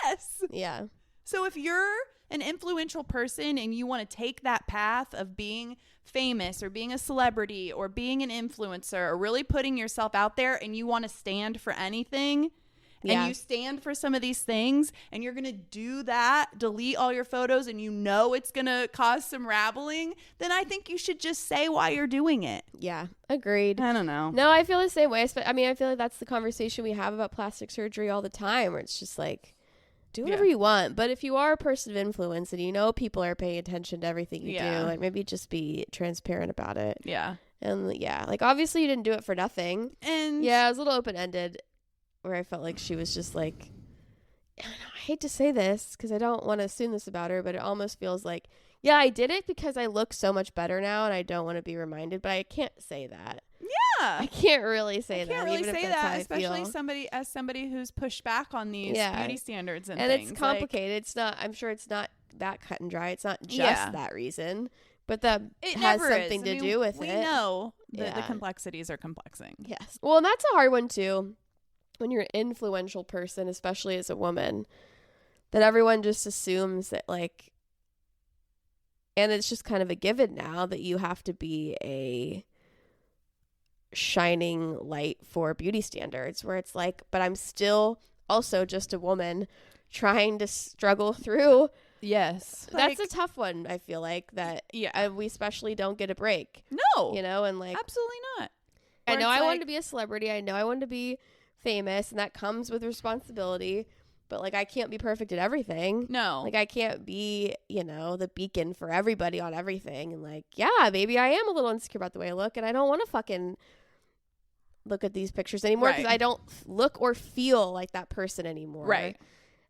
Speaker 2: Yes.
Speaker 1: Yeah.
Speaker 2: So if you're an influential person and you want to take that path of being famous or being a celebrity or being an influencer or really putting yourself out there, and you want to stand for anything, and you stand for some of these things, and you're going to do that, delete all your photos, and it's going to cause some rabbling, then I think you should just say why you're doing it.
Speaker 1: Yeah, agreed.
Speaker 2: I don't know.
Speaker 1: No, I feel the same way. I mean, I feel like that's the conversation we have about plastic surgery all the time, where it's just like, do whatever you want. But if you are a person of influence and people are paying attention to everything you do, like, maybe just be transparent about it.
Speaker 2: Yeah.
Speaker 1: And like, obviously you didn't do it for nothing.
Speaker 2: And
Speaker 1: yeah, it was a little open-ended, where I felt like she was just like, I hate to say this because I don't want to assume this about her, but it almost feels like, yeah, I did it because I look so much better now and I don't want to be reminded, but I can't say that.
Speaker 2: Yeah.
Speaker 1: I can't really say that.
Speaker 2: I can't really say that, especially somebody who's pushed back on these beauty standards and things.
Speaker 1: It's complicated. It's not, I'm sure it's not that cut and dry. It's not just that reason, but that it has something to do with it.
Speaker 2: We know that the complexities are complexing.
Speaker 1: Yes. Well, and that's a hard one too. When you're an influential person, especially as a woman, that everyone just assumes that, like, and it's just kind of a given now that you have to be a shining light for beauty standards, where it's like, but I'm still also just a woman trying to struggle through.
Speaker 2: Yes.
Speaker 1: That's a tough one, I feel like, that we especially don't get a break.
Speaker 2: No.
Speaker 1: And like,
Speaker 2: absolutely not.
Speaker 1: I know I wanted to be a celebrity. I know I wanted to be famous, and that comes with responsibility, but like, I can't be perfect at everything.
Speaker 2: No,
Speaker 1: like, I can't be the beacon for everybody on everything. And like, yeah, maybe I am a little insecure about the way I look, and I don't want to fucking look at these pictures anymore because I don't look or feel like that person anymore.
Speaker 2: Right.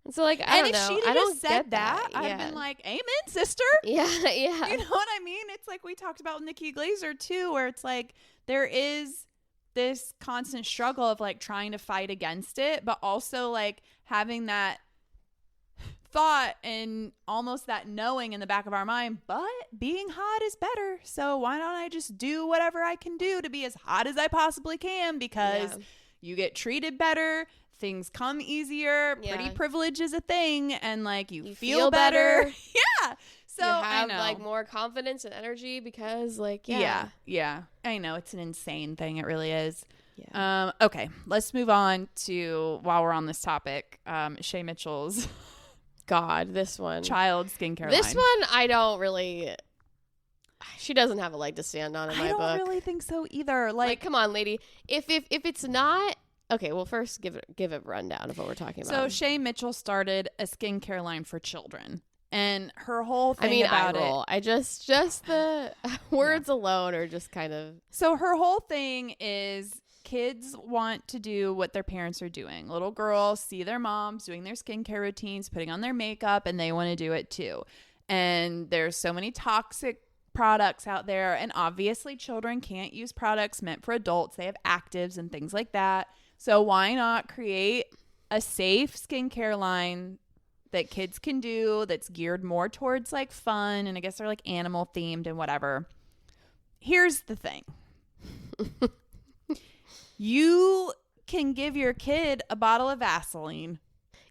Speaker 1: And so, like, I don't know.
Speaker 2: If she'd
Speaker 1: I don't
Speaker 2: just said that, I've been like, amen, sister.
Speaker 1: Yeah.
Speaker 2: You know what I mean? It's like we talked about with Nikki Glaser too, where it's like there is this constant struggle of like trying to fight against it, but also like having that thought and almost that knowing in the back of our mind, but being hot is better. So why don't I just do whatever I can do to be as hot as I possibly can, because you get treated better, things come easier, pretty privilege is a thing, and like you feel better. Yeah. So
Speaker 1: you have like more confidence and energy because like,
Speaker 2: yeah. I know, it's an insane thing. It really is. Yeah. Okay. Let's move on to, while we're on this topic, Shay Mitchell's
Speaker 1: this one.
Speaker 2: Child skincare
Speaker 1: This
Speaker 2: line.
Speaker 1: one, I don't really, she doesn't have a leg to stand on in my book.
Speaker 2: I don't really think so either. Like,
Speaker 1: come on, lady. If it's not, okay, well, first give a rundown of what we're talking about.
Speaker 2: So Shay Mitchell started a skincare line for children. And her whole thing about it,
Speaker 1: I just the words alone are just kind of.
Speaker 2: So her whole thing is kids want to do what their parents are doing. Little girls see their moms doing their skincare routines, putting on their makeup, and they want to do it too. And there's so many toxic products out there, and obviously children can't use products meant for adults. They have actives and things like that. So why not create a safe skincare line that kids can do that's geared more towards like fun, and I guess they're like animal themed and whatever. Here's the thing. You can give your kid a bottle of Vaseline.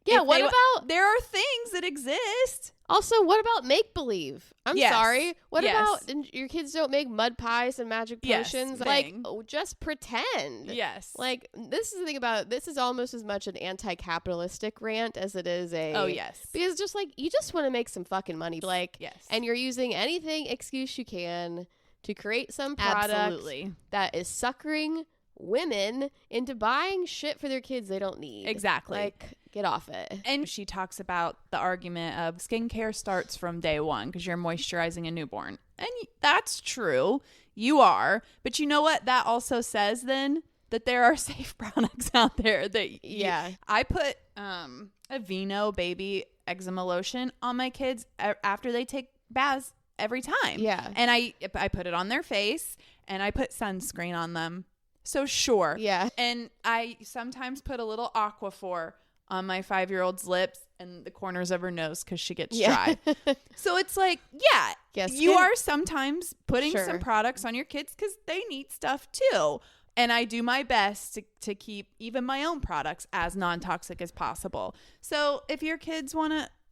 Speaker 1: Yeah, what about...
Speaker 2: There are things that exist.
Speaker 1: Also, what about make-believe? I'm sorry. What about your kids don't make mud pies and magic potions? Like, just pretend.
Speaker 2: Yes.
Speaker 1: Like, this is the thing about... This is almost as much an anti-capitalistic rant as it is a...
Speaker 2: Oh, yes.
Speaker 1: Because just, like, you just want to make some fucking money. Like,
Speaker 2: yes.
Speaker 1: And you're using anything excuse you can to create some product that is suckering women into buying shit for their kids they don't need.
Speaker 2: Exactly.
Speaker 1: Like, get off it.
Speaker 2: And she talks about the argument of skincare starts from day one because you're moisturizing a newborn. And that's true. You are. But you know what? That also says then that there are safe products out there that I put Aveeno baby eczema lotion on my kids after they take baths every time.
Speaker 1: Yeah.
Speaker 2: And I put it on their face and I put sunscreen on them. So sure.
Speaker 1: Yeah.
Speaker 2: And I sometimes put a little Aquaphor on my 5-year-old's lips and the corners of her nose because she gets dry. So it's like, you are sometimes putting some products on your kids because they need stuff too. And I do my best to keep even my own products as non-toxic as possible. So if your kids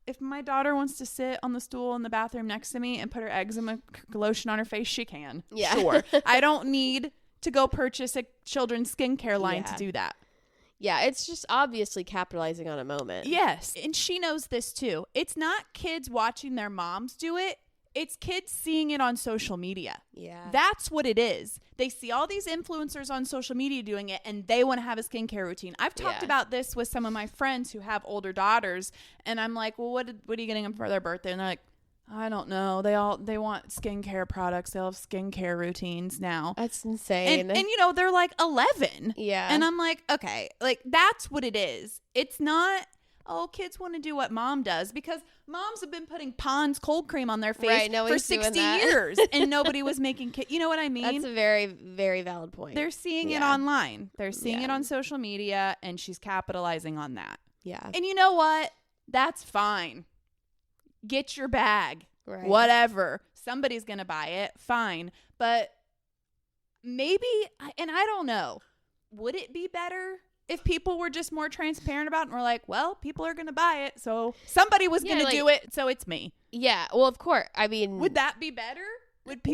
Speaker 2: if my daughter wants to sit on the stool in the bathroom next to me and put her eczema lotion on her face, she can.
Speaker 1: Yeah.
Speaker 2: Sure. I don't need to go purchase a children's skincare line to do that.
Speaker 1: Yeah, it's just obviously capitalizing on a moment.
Speaker 2: Yes. And she knows this too. It's not kids watching their moms do it. It's kids seeing it on social media.
Speaker 1: Yeah.
Speaker 2: That's what it is. They see all these influencers on social media doing it and they want to have a skincare routine. I've talked about this with some of my friends who have older daughters and I'm like, well, what are you getting them for their birthday? And they're like, I don't know. They want skincare products. They'll have skincare routines now.
Speaker 1: That's insane.
Speaker 2: And you know, they're like 11.
Speaker 1: Yeah.
Speaker 2: And I'm like, okay, like that's what it is. It's not, oh, kids want to do what mom does because moms have been putting Pond's cold cream on their face for 60 years and nobody was making you know what I mean?
Speaker 1: That's a very, very valid point.
Speaker 2: They're seeing it online. They're seeing it on social media and she's capitalizing on that.
Speaker 1: Yeah.
Speaker 2: And you know what? That's fine. Get your bag.
Speaker 1: Right.
Speaker 2: Whatever. Somebody's going to buy it. Fine. But maybe, and I don't know, would it be better if people were just more transparent about it and were like, well, people are going to buy it, so somebody was going to do it, so it's me.
Speaker 1: Yeah, well, of course. I mean,
Speaker 2: would that be better?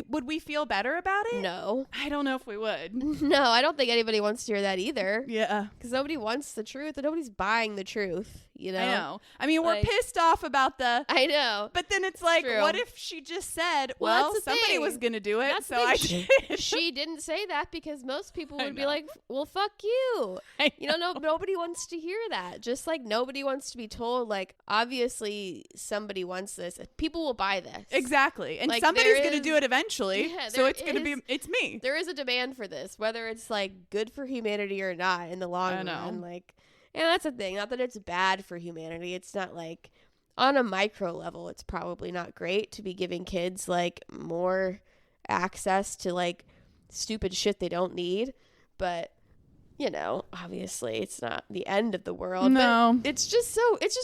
Speaker 2: Would we feel better about it?
Speaker 1: No.
Speaker 2: I don't know if we would.
Speaker 1: No, I don't think anybody wants to hear that either.
Speaker 2: Yeah.
Speaker 1: Because nobody wants the truth and nobody's buying the truth, you know?
Speaker 2: I know. I mean, we're pissed off about
Speaker 1: I know.
Speaker 2: But then it's like, what if she just said, well somebody was going to do it, so I did.
Speaker 1: She didn't say that because most people would be like, well, fuck you. You know, nobody wants to hear that. Just like nobody wants to be told, like, obviously somebody wants this. People will buy this.
Speaker 2: Exactly. And like, somebody's going to do it eventually.
Speaker 1: Yeah,
Speaker 2: so it's going to be, it's me.
Speaker 1: There is a demand for this, whether it's like good for humanity or not in the long run. Like, and that's the thing. Not that it's bad for humanity. It's not like on a micro level, it's probably not great to be giving kids like more access to like stupid shit they don't need. But, you know, obviously it's not the end of the world.
Speaker 2: No.
Speaker 1: But it's just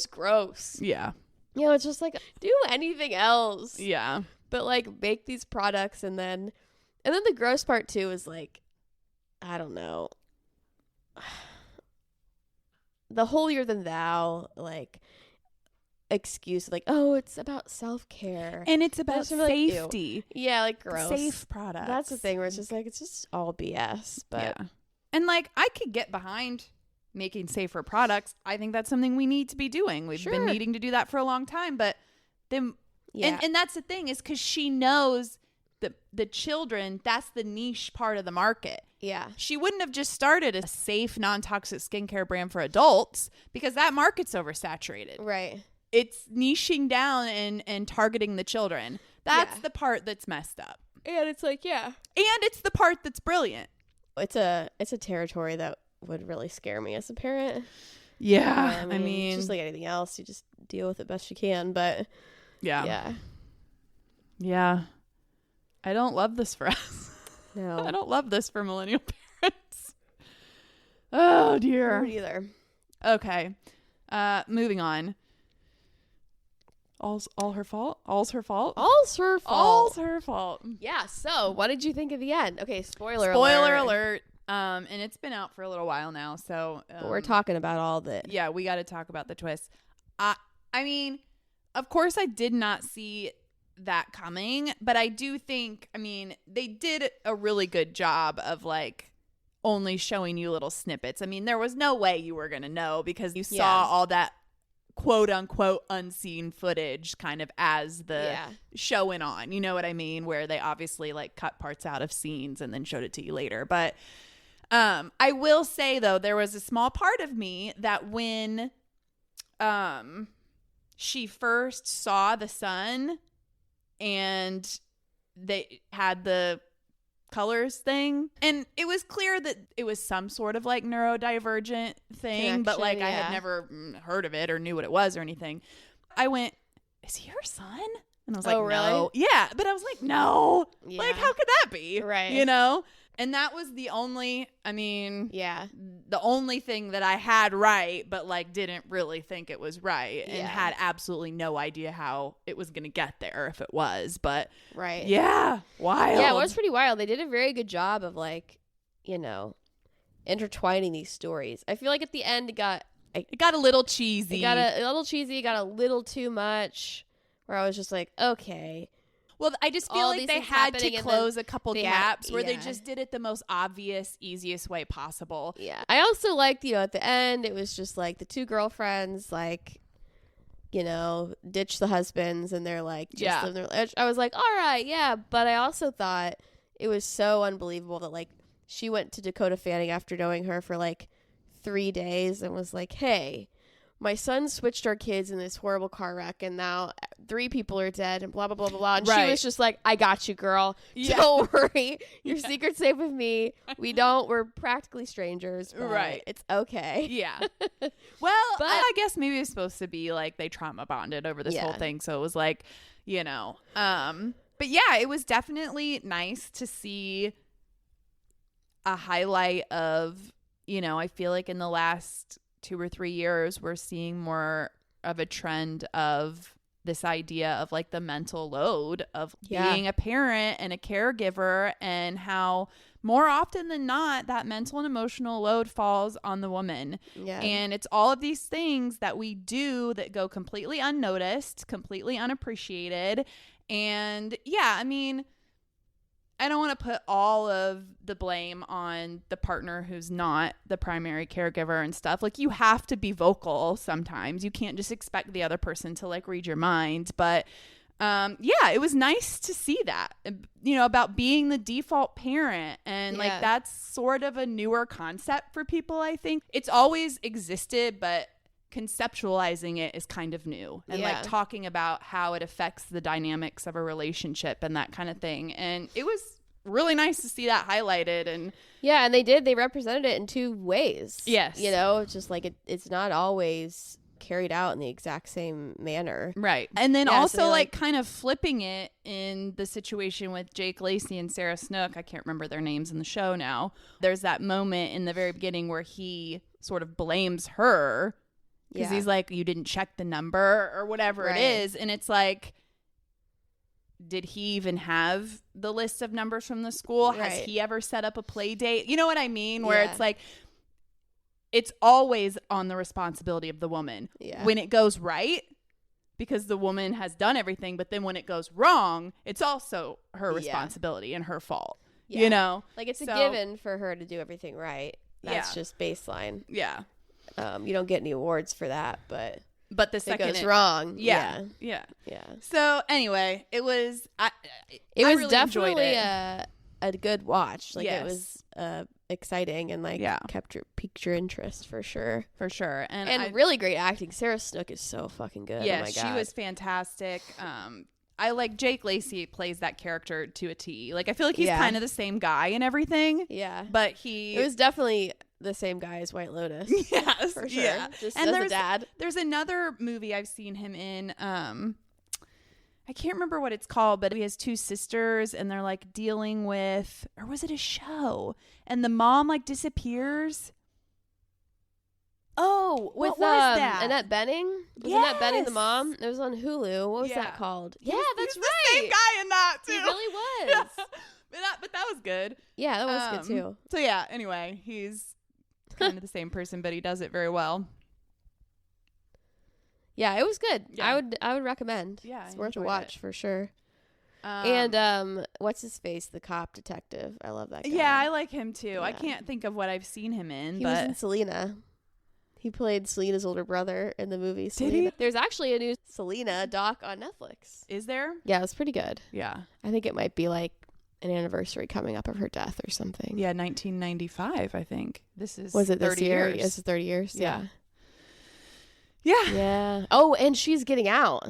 Speaker 1: gross.
Speaker 2: Yeah.
Speaker 1: You know, it's just like, do anything else.
Speaker 2: Yeah.
Speaker 1: But like make these products and then the gross part too is like, I don't know, the holier than thou like excuse, like, oh, it's about self-care
Speaker 2: and it's about safety.
Speaker 1: Like, yeah, like gross
Speaker 2: safe products.
Speaker 1: That's the thing where it's just like it's just all BS. But
Speaker 2: yeah. And like I could get behind making safer products. I think that's something we need to be doing. We've been needing to do that for a long time, but then and that's the thing is because she knows the children, that's the niche part of the market.
Speaker 1: Yeah.
Speaker 2: She wouldn't have just started a safe, non-toxic skincare brand for adults because that market's oversaturated.
Speaker 1: Right.
Speaker 2: It's niching down and targeting the children. That's the part that's messed up.
Speaker 1: And it's like, And
Speaker 2: it's the part that's brilliant.
Speaker 1: It's a territory that would really scare me as a parent.
Speaker 2: Yeah.
Speaker 1: I mean, just like anything else, you just deal with it best you can. But yeah.
Speaker 2: I don't love this for us.
Speaker 1: No.
Speaker 2: I don't love this for millennial parents. Oh, dear.
Speaker 1: I don't either.
Speaker 2: Okay. Moving on. All's her fault? All's her fault?
Speaker 1: All's her fault.
Speaker 2: All's her fault.
Speaker 1: Yeah, so what did you think of the end? Okay, spoiler
Speaker 2: alert. And it's been out for a little while now, so...
Speaker 1: but we're talking about all the...
Speaker 2: Yeah, we got to talk about the twist. I mean, of course I did not see that coming, but I do think, I mean, they did a really good job of like only showing you little snippets. I mean, there was no way you were going to know because you saw all that quote unquote unseen footage kind of as the show went on. You know what I mean? Where they obviously like cut parts out of scenes and then showed it to you later. But I will say, though, there was a small part of me that when she first saw the sun and they had the colors thing, and it was clear that it was some sort of like neurodivergent thing,
Speaker 1: connection,
Speaker 2: but like I had never heard of it or knew what it was or anything. I went, is he her son? And I was like,
Speaker 1: really?
Speaker 2: no. Yeah, but I was like, no.
Speaker 1: Yeah.
Speaker 2: Like, how could that be?
Speaker 1: Right.
Speaker 2: You know? And that was the only, the only thing that I had right, but like didn't really think it was right and had absolutely no idea how it was going to get there if it was. But
Speaker 1: right.
Speaker 2: Yeah. Wild.
Speaker 1: Yeah, it was pretty wild. They did a very good job of like, you know, intertwining these stories. I feel like at the end it got
Speaker 2: a little cheesy.
Speaker 1: It got a little cheesy. It got a little too much where I was just like, okay.
Speaker 2: Well, I just feel like they had to close a couple gaps where they just did it the most obvious, easiest way possible.
Speaker 1: Yeah. I also liked, you know, at the end, it was just like the two girlfriends, like, you know, ditch the husbands and they're like, just live their life. I was like, all right, yeah. But I also thought it was so unbelievable that like she went to Dakota Fanning after knowing her for like 3 days and was like, hey, my son switched our kids in this horrible car wreck and now 3 people are dead and blah, blah, blah, blah, blah. And she was just like, I got you, girl. Yeah. Don't worry. Your secret's safe with me. We're practically strangers. But it's okay.
Speaker 2: Yeah. Well, but I guess maybe it's supposed to be like they trauma bonded over this whole thing. So it was like, you know, but yeah, it was definitely nice to see a highlight of, you know, I feel like in the last 2 or 3 years, we're seeing more of a trend of this idea of like the mental load of being a parent and a caregiver, and how more often than not that mental and emotional load falls on the woman. Yeah. And it's all of these things that we do that go completely unnoticed, completely unappreciated. And yeah, I mean, I don't want to put all of the blame on the partner who's not the primary caregiver and stuff. Like, you have to be vocal sometimes. You can't just expect the other person to like read your mind. But yeah, it was nice to see that, you know, about being the default parent. And like, that's sort of a newer concept for people, I think. It's always existed, but conceptualizing it is kind of new, and like talking about how it affects the dynamics of a relationship and that kind of thing. And it was really nice to see that highlighted. And
Speaker 1: they represented it in 2 ways.
Speaker 2: Yes,
Speaker 1: you know, it's just like it's not always carried out in the exact same manner,
Speaker 2: right? And then also so like kind of flipping it in the situation with Jake Lacy and Sarah Snook. I can't remember their names in the show now. There's that moment in the very beginning where he sort of blames her because he's like, you didn't check the number or whatever it is. And it's like, did he even have the list of numbers from the school? Has he ever set up a play date? You know what I mean? Where it's like, it's always on the responsibility of the woman. Yeah. When it goes right, because the woman has done everything. But then when it goes wrong, it's also her responsibility and her fault. Yeah. You know?
Speaker 1: Like, it's a given for her to do everything right. That's just baseline.
Speaker 2: Yeah.
Speaker 1: You don't get any awards for that, but
Speaker 2: the second
Speaker 1: it goes wrong.
Speaker 2: Yeah. So anyway, it was really
Speaker 1: definitely a good watch. Like, it was exciting and like piqued your interest for sure. And really great acting. Sarah Snook is so fucking good.
Speaker 2: Yeah,
Speaker 1: oh my God.
Speaker 2: She was fantastic. I like Jake Lacy plays that character to a T. Like, I feel like he's kind of the same guy and everything. Yeah, but it
Speaker 1: was definitely the same guy as White Lotus.
Speaker 2: Yes,
Speaker 1: for sure.
Speaker 2: Yeah.
Speaker 1: Just and as a dad.
Speaker 2: There's another movie I've seen him in. I can't remember what it's called, but he has 2 sisters and they're like dealing with, or was it a show? And the mom like disappears.
Speaker 1: Oh, with
Speaker 2: what was that?
Speaker 1: Annette Bening? Was Annette Bening the mom? It was on Hulu. What was that called?
Speaker 2: That's right. The same guy in that too.
Speaker 1: He really was.
Speaker 2: Yeah. But that was good.
Speaker 1: Yeah, that was good too.
Speaker 2: So yeah, anyway, he's kind of the same person, but he does it very well.
Speaker 1: Yeah, it was good. Yeah. I would recommend.
Speaker 2: Yeah,
Speaker 1: it's worth a watch for sure. And what's his face? The cop detective. I love that guy.
Speaker 2: Yeah, I like him too. Yeah. I can't think of what I've seen him in.
Speaker 1: He was in Selena. He played Selena's older brother in the movie Selena.
Speaker 2: Did he?
Speaker 1: There's actually a new Selena doc on Netflix.
Speaker 2: Is there?
Speaker 1: Yeah, it's pretty good.
Speaker 2: Yeah.
Speaker 1: I think it might be like an anniversary coming up of her death or something.
Speaker 2: Yeah, 1995, I think. This is
Speaker 1: Was it
Speaker 2: 30
Speaker 1: this year?
Speaker 2: years.
Speaker 1: This is 30 years?
Speaker 2: Yeah.
Speaker 1: Yeah. Yeah. Oh, and she's getting out.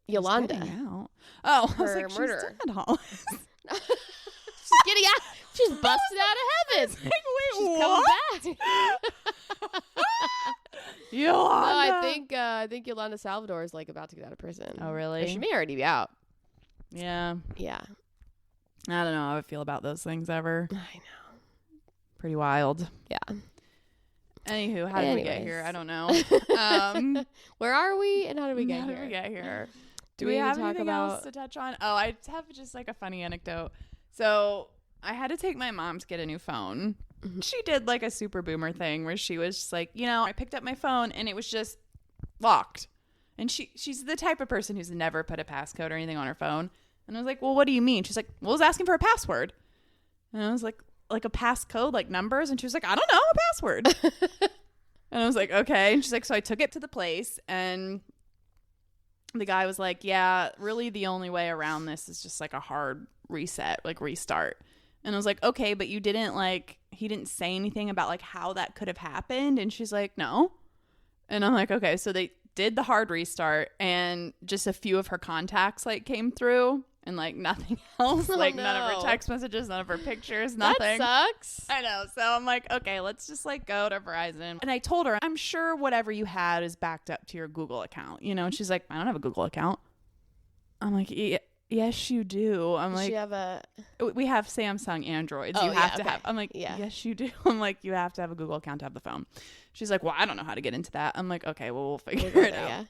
Speaker 1: Yolanda.
Speaker 2: She's getting out. Oh, I was
Speaker 1: Her
Speaker 2: like,
Speaker 1: murderer.
Speaker 2: she's dead, Hollis.
Speaker 1: She's getting out. She's busted out of heaven.
Speaker 2: Like, wait,
Speaker 1: She's
Speaker 2: what?
Speaker 1: coming back.
Speaker 2: Yolanda.
Speaker 1: No, I think Yolanda Salvador is like about to get out of prison.
Speaker 2: Oh, really?
Speaker 1: Or she may already be out.
Speaker 2: Yeah.
Speaker 1: Yeah.
Speaker 2: I don't know how I feel about those things ever.
Speaker 1: I know.
Speaker 2: Pretty wild.
Speaker 1: Yeah.
Speaker 2: Anywho, how did we get here? I don't know.
Speaker 1: Where are we and how did we get here?
Speaker 2: How did we get here?
Speaker 1: Do
Speaker 2: we
Speaker 1: we
Speaker 2: have
Speaker 1: talk
Speaker 2: anything
Speaker 1: about
Speaker 2: else to touch on? Oh, I have just like a funny anecdote. So I had to take my mom to get a new phone.
Speaker 1: Mm-hmm.
Speaker 2: She did like a super boomer thing where she was just like, I picked up my phone and it was just locked. And she's the type of person who's never put a passcode or anything on her phone. And I was like, well, what do you mean? She's like, well, I was asking for a password. And I was like a passcode, like numbers? And she was like, I don't know, a password. And I was like, okay. And she's like, so I took it to the place and the guy was like, yeah, really the only way around this is just like a hard reset, like restart. And I was like, okay, but you didn't he didn't say anything about like how that could have happened. And she's like, no. And I'm like, okay. So they did the hard restart and just a few of her contacts like came through and like nothing else. Like none of her text messages, none of her pictures, nothing.
Speaker 1: That sucks.
Speaker 2: I know. So I'm like, okay, let's just like go to Verizon. And I told her, I'm sure whatever you had is backed up to your Google account, And she's like, I don't have a Google account. I'm like, yes, you do. I'm
Speaker 1: Does
Speaker 2: like,
Speaker 1: she have
Speaker 2: we have Samsung Androids.
Speaker 1: Oh,
Speaker 2: You have
Speaker 1: yeah,
Speaker 2: to
Speaker 1: okay.
Speaker 2: have. I'm like,
Speaker 1: Yeah.
Speaker 2: yes, you do. I'm like, you have to have a Google account to have the phone. She's like, well, I don't know how to get into that. I'm like, okay, well, we'll figure it out.
Speaker 1: Yeah.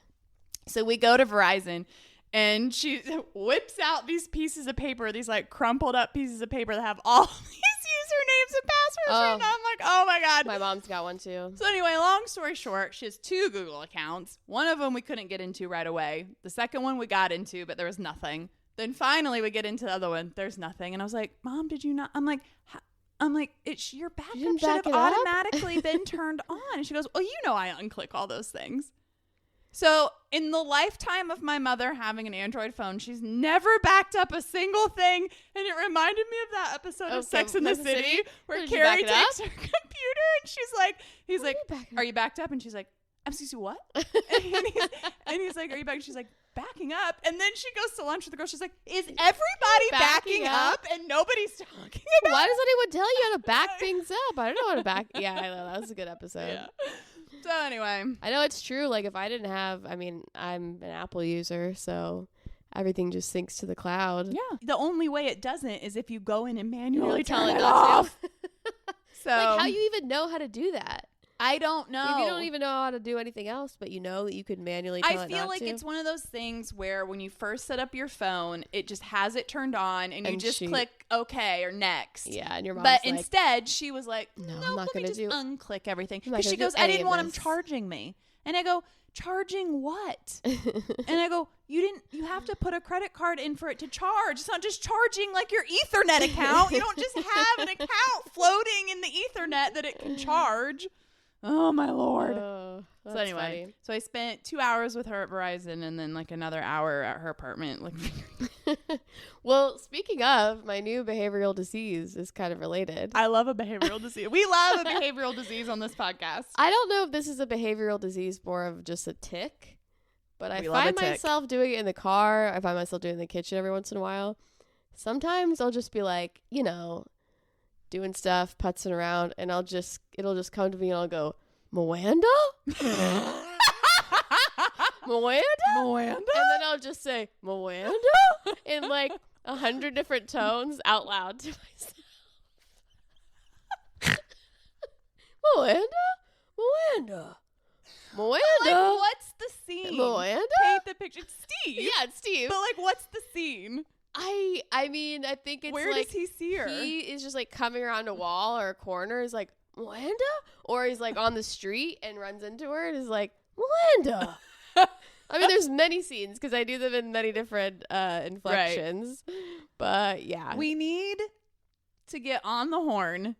Speaker 2: So we go to Verizon. And she whips out these pieces of paper, these like crumpled up pieces of paper that have all these usernames and passwords written. I'm like, oh my God.
Speaker 1: My mom's got one too.
Speaker 2: So anyway, long story short, she has 2 Google accounts. One of them we couldn't get into right away. The second one we got into, but there was nothing. Then finally we get into the other one. There's nothing. And I was like, Mom, did you not? I'm like, your backup should have automatically been turned on. And she goes, well, I unclick all those things. So in the lifetime of my mother having an Android phone, she's never backed up a single thing. And it reminded me of that episode of Sex and the City where Carrie takes her computer and he's like, are you backed up? And she's like, excuse me, what? and he's like, are you back? And she's like, backing up. And then she goes to lunch with the girl. She's like, is everybody backing up? And nobody's talking about
Speaker 1: Why does anyone tell you how to back things up? I don't know how to back. Yeah, I know. That was a good episode.
Speaker 2: Yeah. So anyway,
Speaker 1: I know it's true. Like if I didn't have, I'm an Apple user, so everything just syncs to the cloud.
Speaker 2: Yeah. The only way it doesn't is if you go in and manually turn it
Speaker 1: not
Speaker 2: off. So
Speaker 1: like how you even know how to do that?
Speaker 2: I don't know.
Speaker 1: If you don't even know how to do anything else, but you know that you could manually tell
Speaker 2: I feel like it's one of those things where when you first set up your phone, it just has it turned on and you just click OK or next.
Speaker 1: Yeah, and your mom's
Speaker 2: But instead, she was like,
Speaker 1: no,
Speaker 2: I'm not going to just unclick everything.
Speaker 1: Because
Speaker 2: she goes, I didn't want him charging me. And I go, charging what? And I go, you have to put a credit card in for it to charge. It's not just charging like your Ethernet account. You don't just have an account floating in the Ethernet that it can charge. Oh my Lord. So anyway, funny. So I spent 2 hours with her at Verizon and then like another hour at her apartment.
Speaker 1: Well, speaking of, my new behavioral disease is kind of related.
Speaker 2: I love a behavioral disease. We love a behavioral disease on this podcast.
Speaker 1: I don't know if this is a behavioral disease, more of just a tick, but I find myself doing it in the car. I find myself doing it in the kitchen every once in a while. Sometimes I'll just be like, doing stuff, putzing around, and it'll just come to me and I'll go, Moanda? Moanda? And then I'll just say, Moanda? In like 100 different tones out loud to myself. Moanda?
Speaker 2: Like, what's the scene?
Speaker 1: Moanda?
Speaker 2: Paint the picture. It's Steve.
Speaker 1: Yeah, it's Steve.
Speaker 2: But like, what's the scene?
Speaker 1: I mean, I think it's
Speaker 2: where
Speaker 1: like,
Speaker 2: does he see her?
Speaker 1: He is just like coming around a wall or a corner. Is like, Moanda? Or he's like on the street and runs into her and is like, Moanda. I mean, there's many scenes because I do them in many different inflections. Right. But yeah.
Speaker 2: We need to get on the horn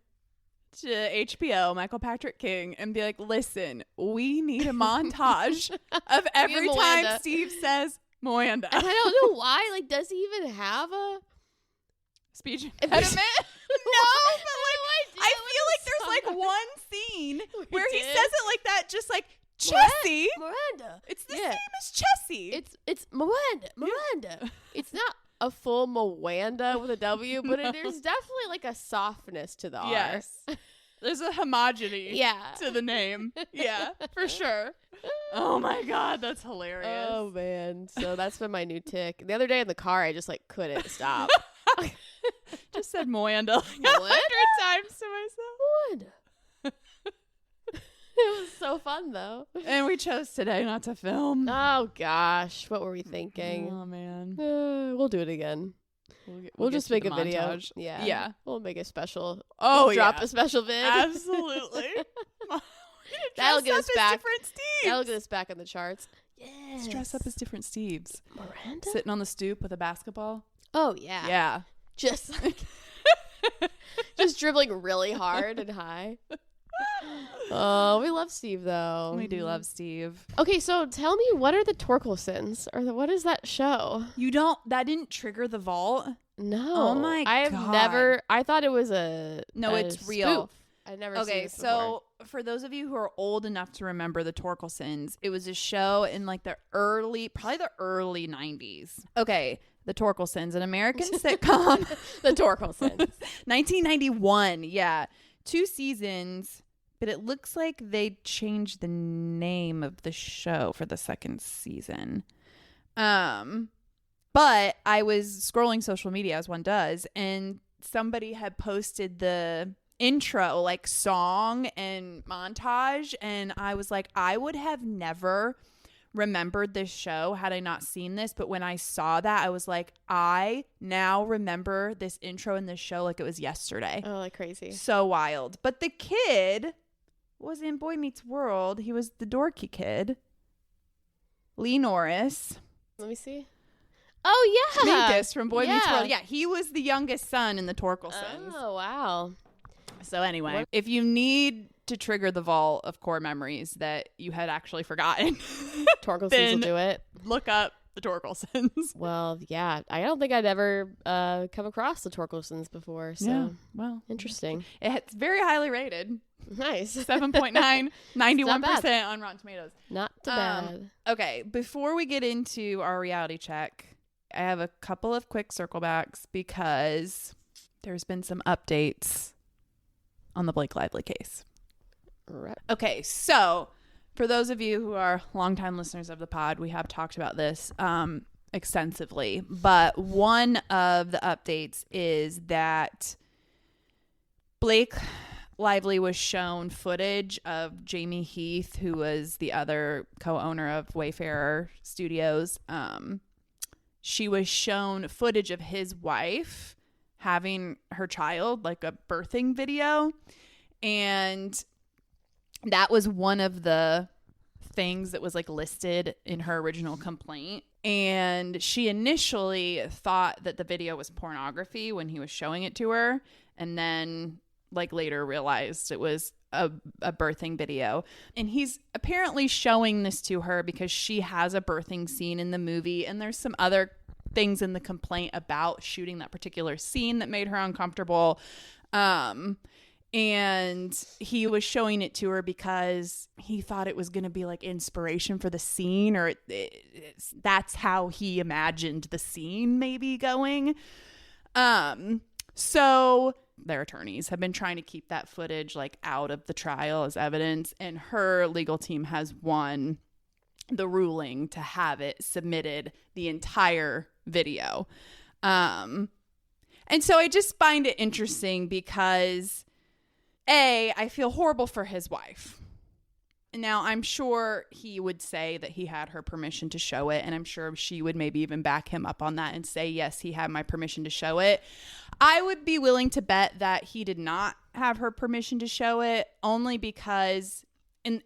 Speaker 2: to HBO, Michael Patrick King, and be like, listen, we need a montage of every time Steve says, Moanda.
Speaker 1: And I don't know why. Like, does he even have
Speaker 2: speech impediment. No, but like I feel like there's like one scene where he says it like that, just like Chessie.
Speaker 1: Miranda.
Speaker 2: It's the same as Chessie.
Speaker 1: It's Miranda. Miranda. It's not a full Mwanda with a W, but there's definitely like a softness to the R.
Speaker 2: Yes. There's a homogeneity to the name. Yeah, for sure. Oh my God, that's hilarious.
Speaker 1: Oh man. So that's been my new tick. The other day in the car, I just like couldn't stop.
Speaker 2: Just said Moanda like 100 times to myself.
Speaker 1: Moanda. It was so fun though.
Speaker 2: And we chose today not to film.
Speaker 1: Oh gosh, what were we thinking?
Speaker 2: Oh man.
Speaker 1: We'll do it again. We'll just make a video. Yeah. We'll make a special.
Speaker 2: Oh,
Speaker 1: drop a special vid.
Speaker 2: Absolutely.
Speaker 1: That'll get us back.
Speaker 2: Different Steves.
Speaker 1: That'll get us back on the charts.
Speaker 2: Yes. Let's dress up as different Steves.
Speaker 1: Miranda?
Speaker 2: Sitting on the stoop with a basketball.
Speaker 1: Oh, yeah.
Speaker 2: Yeah.
Speaker 1: Just like, just dribbling really hard and high. Oh, we love Steve, though.
Speaker 2: We do love Steve.
Speaker 1: Okay, so tell me, what are the Torkelsons? Or what is that show?
Speaker 2: That didn't trigger the vault?
Speaker 1: No.
Speaker 2: Oh my God.
Speaker 1: I have never, I thought it was
Speaker 2: it's real.
Speaker 1: Spoof. I've never seen this before.
Speaker 2: So for those of you who are old enough to remember the Torkelsons, it was a show in like probably the early 90s. Okay, the Torkelsons, an American sitcom.
Speaker 1: The Torkelsons.
Speaker 2: 1991, yeah. 2 seasons, but it looks like they changed the name of the show for the 2nd season. But I was scrolling social media as one does, and somebody had posted the intro like song and montage, and I was like, I would have never remembered this show had I not seen this, but when I saw that, I was like, I now remember this intro in this show like it was yesterday.
Speaker 1: Oh, like crazy.
Speaker 2: So wild. But the kid was in Boy Meets World. He was the dorky kid. Lee Norris.
Speaker 1: Let me see. Oh, yeah.
Speaker 2: Minkus from Boy Meets World. Yeah, he was the youngest son in the Torkelsons.
Speaker 1: Oh, wow.
Speaker 2: So anyway, if you need to trigger the vault of core memories that you had actually forgotten,
Speaker 1: Torkelsons will do it.
Speaker 2: Look up the Torkelsons.
Speaker 1: Well, yeah. I don't think I'd ever come across the Torkelsons before. So,
Speaker 2: yeah, well,
Speaker 1: interesting.
Speaker 2: It's very highly rated.
Speaker 1: Nice.
Speaker 2: 7.9, 91% on Rotten Tomatoes.
Speaker 1: Not too bad.
Speaker 2: Okay, before we get into our reality check, I have a couple of quick circle backs because there's been some updates on the Blake Lively case.
Speaker 1: Right.
Speaker 2: Okay, so for those of you who are longtime listeners of the pod, we have talked about this extensively, but one of the updates is that Blake Lively was shown footage of Jamie Heath, who was the other co-owner of Wayfarer Studios. She was shown footage of his wife having her child, like a birthing video, and that was one of the things that was like listed in her original complaint. And she initially thought that the video was pornography when he was showing it to her, and then like later realized it was a birthing video. And he's apparently showing this to her because she has a birthing scene in the movie, and there's some other things in the complaint about shooting that particular scene that made her uncomfortable. And he was showing it to her because he thought it was going to be like inspiration for the scene, or that's how he imagined the scene maybe going. So their attorneys have been trying to keep that footage like out of the trial as evidence, and her legal team has won the ruling to have it submitted, the entire video. And so I just find it interesting because I feel horrible for his wife. Now, I'm sure he would say that he had her permission to show it, and I'm sure she would maybe even back him up on that and say, yes, he had my permission to show it. I would be willing to bet that he did not have her permission to show it, only because, and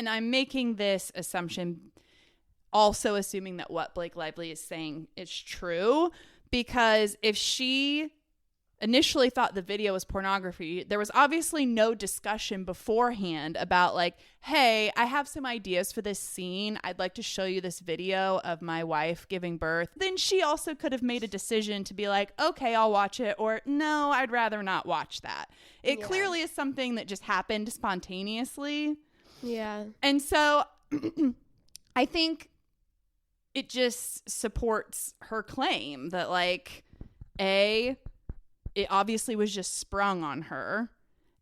Speaker 2: I'm making this assumption also assuming that what Blake Lively is saying is true, because if she initially thought the video was pornography, there was obviously no discussion beforehand about like, hey, I have some ideas for this scene. I'd like to show you this video of my wife giving birth. Then she also could have made a decision to be like, okay, I'll watch it, or no, I'd rather not watch that. It clearly is something that just happened spontaneously.
Speaker 1: Yeah.
Speaker 2: And so I think it just supports her claim that like, it obviously was just sprung on her.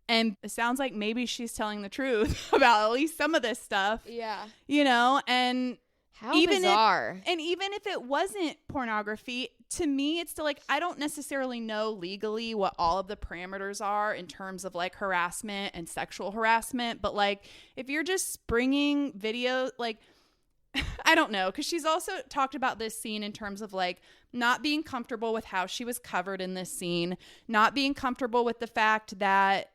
Speaker 2: And it sounds like maybe she's telling the truth about at least some of this stuff.
Speaker 1: Yeah.
Speaker 2: You know, and
Speaker 1: how bizarre.
Speaker 2: Even if it wasn't pornography, to me, it's still like, I don't necessarily know legally what all of the parameters are in terms of like harassment and sexual harassment. But like, if you're just springing video, like, I don't know, because she's also talked about this scene in terms of like not being comfortable with how she was covered in this scene, not being comfortable with the fact that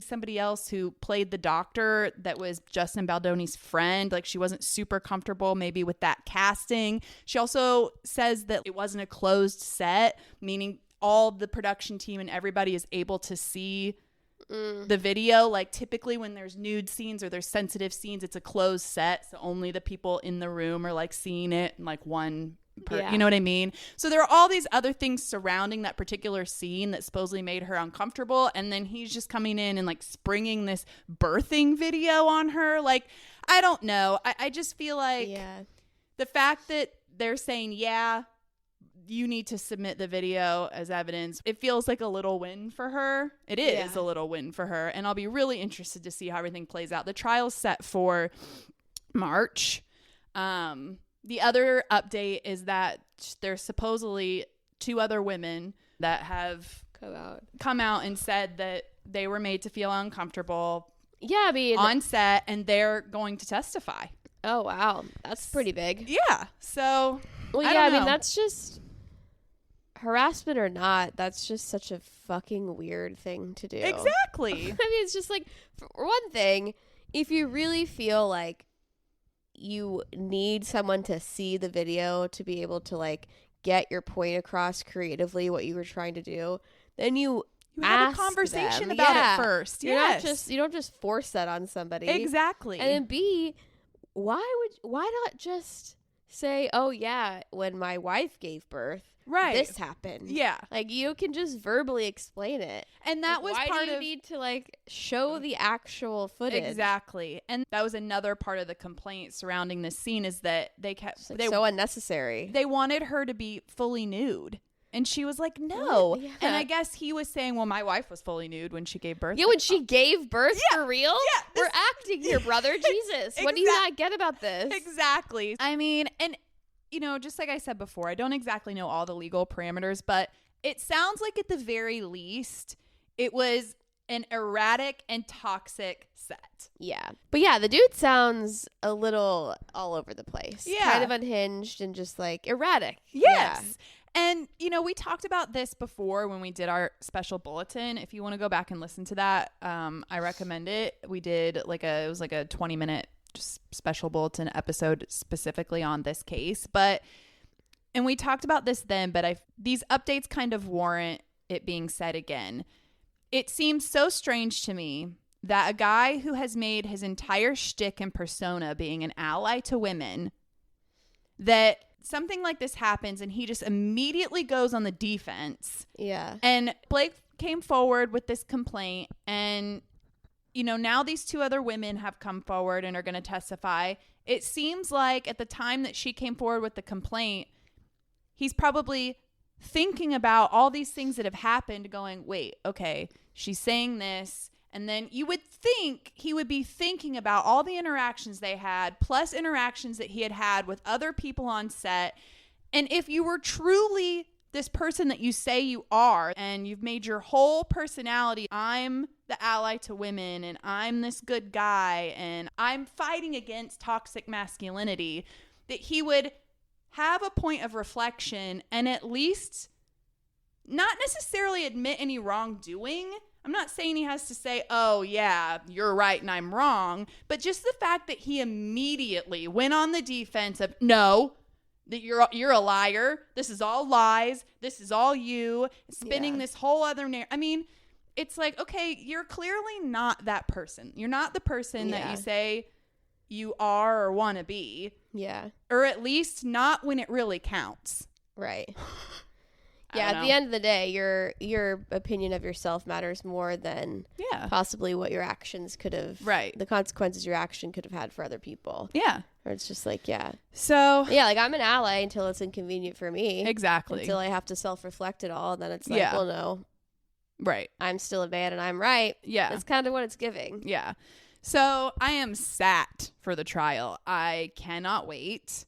Speaker 2: somebody else who played the doctor that was Justin Baldoni's friend, like she wasn't super comfortable maybe with that casting. She also says that it wasn't a closed set, meaning all the production team and everybody is able to see the video. Like typically when there's nude scenes or there's sensitive scenes, it's a closed set, so only the people in the room are like seeing it, and like one you know what I mean? So there are all these other things surrounding that particular scene that supposedly made her uncomfortable, and then he's just coming in and like springing this birthing video on her. Like, I don't know, I just feel like the fact that they're saying you need to submit the video as evidence, it feels like a little win for her. It is a little win for her. And I'll be really interested to see how everything plays out. The trial's set for March. The other update is that there's supposedly 2 other women that have come out and said that they were made to feel uncomfortable on set, and they're going to testify.
Speaker 1: Oh, wow. That's pretty big.
Speaker 2: Yeah. So,
Speaker 1: well, I mean, that's just... harassment or not, that's just such a fucking weird thing to do.
Speaker 2: Exactly.
Speaker 1: I mean, it's just like, for one thing, if you really feel like you need someone to see the video to be able to like get your point across creatively what you were trying to do, then you have a conversation about it first. You don't just force that on somebody.
Speaker 2: Exactly.
Speaker 1: And then B, why not just say, oh yeah, when my wife gave birth, this happened. Yeah. Like, you can just verbally explain it.
Speaker 2: And that was
Speaker 1: part of... Why do you need to, like, show the actual footage?
Speaker 2: Exactly. And that was another part of the complaint surrounding this scene, is that they kept...
Speaker 1: Like, so unnecessary.
Speaker 2: They wanted her to be fully nude. And she was like, no. Yeah. And I guess he was saying, well, my wife was fully nude when she gave birth.
Speaker 1: Yeah, when she gave birth? For real? Yeah. We're acting here, brother. Jesus. What do you not get about this?
Speaker 2: Exactly. I mean, and... you know, just like I said before, I don't exactly know all the legal parameters, but it sounds like at the very least, it was an erratic and toxic set.
Speaker 1: Yeah. But yeah, the dude sounds a little all over the place.
Speaker 2: Yeah.
Speaker 1: Kind of unhinged and just like erratic.
Speaker 2: Yes. Yeah. And, you know, we talked about this before when we did our special bulletin. If you want to go back and listen to that, I recommend it. We did it was like a 20-minute just special bulletin episode specifically on this case, and we talked about this then, but these updates kind of warrant it being said again. It seems so strange to me that a guy who has made his entire shtick and persona being an ally to women, that something like this happens and he just immediately goes on the defense.
Speaker 1: Yeah.
Speaker 2: And Blake came forward with this complaint, and you know, now these 2 other women have come forward and are going to testify. It seems like at the time that she came forward with the complaint, he's probably thinking about all these things that have happened, going, wait, okay, she's saying this. And then you would think he would be thinking about all the interactions they had, plus interactions that he had had with other people on set. And if you were truly this person that you say you are, and you've made your whole personality, I'm the ally to women, and I'm this good guy, and I'm fighting against toxic masculinity, that he would have a point of reflection and at least not necessarily admit any wrongdoing. I'm not saying he has to say, oh yeah, you're right and I'm wrong, but just the fact that he immediately went on the defense of, no, that you're a liar. This is all lies. This is all you spinning this whole other I mean, it's like, okay, you're clearly not that person. You're not the person that you say you are or want to be.
Speaker 1: Yeah.
Speaker 2: Or at least not when it really counts.
Speaker 1: Right. Yeah, at the end of the day, your opinion of yourself matters more than possibly what your actions could have, the consequences your action could have had for other people. Yeah. Or it's just like, So. Yeah, like I'm an ally until it's inconvenient for me.
Speaker 2: Exactly.
Speaker 1: Until I have to self-reflect it all. And then it's like, well, no.
Speaker 2: Right.
Speaker 1: I'm still a man and I'm right. Yeah. That's kind of what it's giving.
Speaker 2: Yeah. So I am sat for the trial. I cannot wait.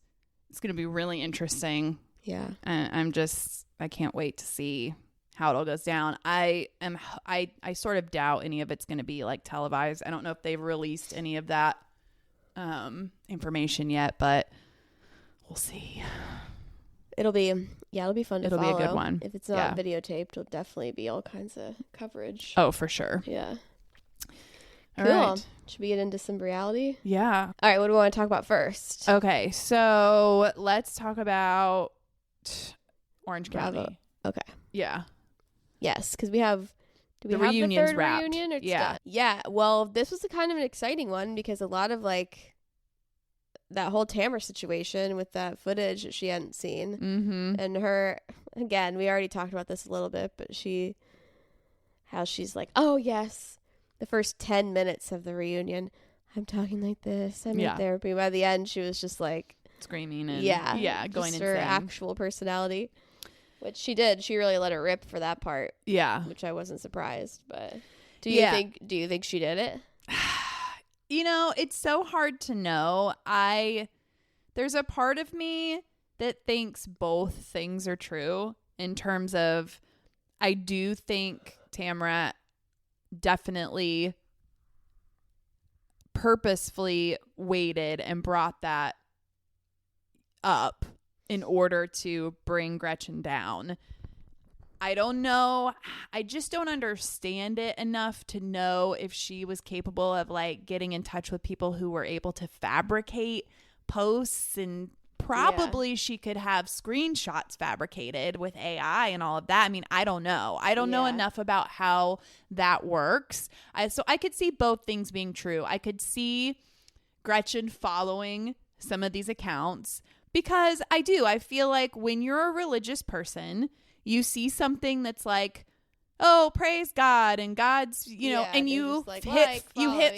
Speaker 2: It's going to be really interesting. Yeah. I can't wait to see how it all goes down. I sort of doubt any of it's going to be like televised. I don't know if they've released any of that information yet, but we'll see.
Speaker 1: It'll be fun to follow.
Speaker 2: It'll be a good one.
Speaker 1: If it's not videotaped, it'll definitely be all kinds of coverage.
Speaker 2: Oh, for sure.
Speaker 1: Yeah.
Speaker 2: All
Speaker 1: cool.
Speaker 2: Right.
Speaker 1: Should we get into some reality?
Speaker 2: Yeah.
Speaker 1: All right. What do we want to talk about first?
Speaker 2: Okay. So let's talk about Orange County.
Speaker 1: Bravo. Okay.
Speaker 2: Yeah.
Speaker 1: Yes, because we have... Do we
Speaker 2: the
Speaker 1: have
Speaker 2: reunion's
Speaker 1: the third
Speaker 2: wrapped.
Speaker 1: reunion? Or
Speaker 2: yeah.
Speaker 1: Yeah. Well, this was a kind of an exciting one because a lot of like that whole Tamra situation with that footage that she hadn't seen. Mm-hmm. And her, again, we already talked about this a little bit, but how she's like, oh, yes, the first 10 minutes of the reunion, I'm talking like this. I'm in therapy. By the end, she was just like...
Speaker 2: Screaming and going
Speaker 1: insane. Her actual personality. Which she did. She really let it rip for that part. Yeah. Which I wasn't surprised. But do you think she did it?
Speaker 2: You know, it's so hard to know. There's a part of me that thinks both things are true in terms of I do think Tamra definitely purposefully waited and brought that up in order to bring Gretchen down. I don't know. I just don't understand it enough to know if she was capable of like getting in touch with people who were able to fabricate posts, and probably she could have screenshots fabricated with AI and all of that. I mean, I don't know. I don't know enough about how that works. So I could see both things being true. I could see Gretchen following some of these accounts because I feel like when you're a religious person, you see something that's like, oh, praise God, and God's, and you like, hit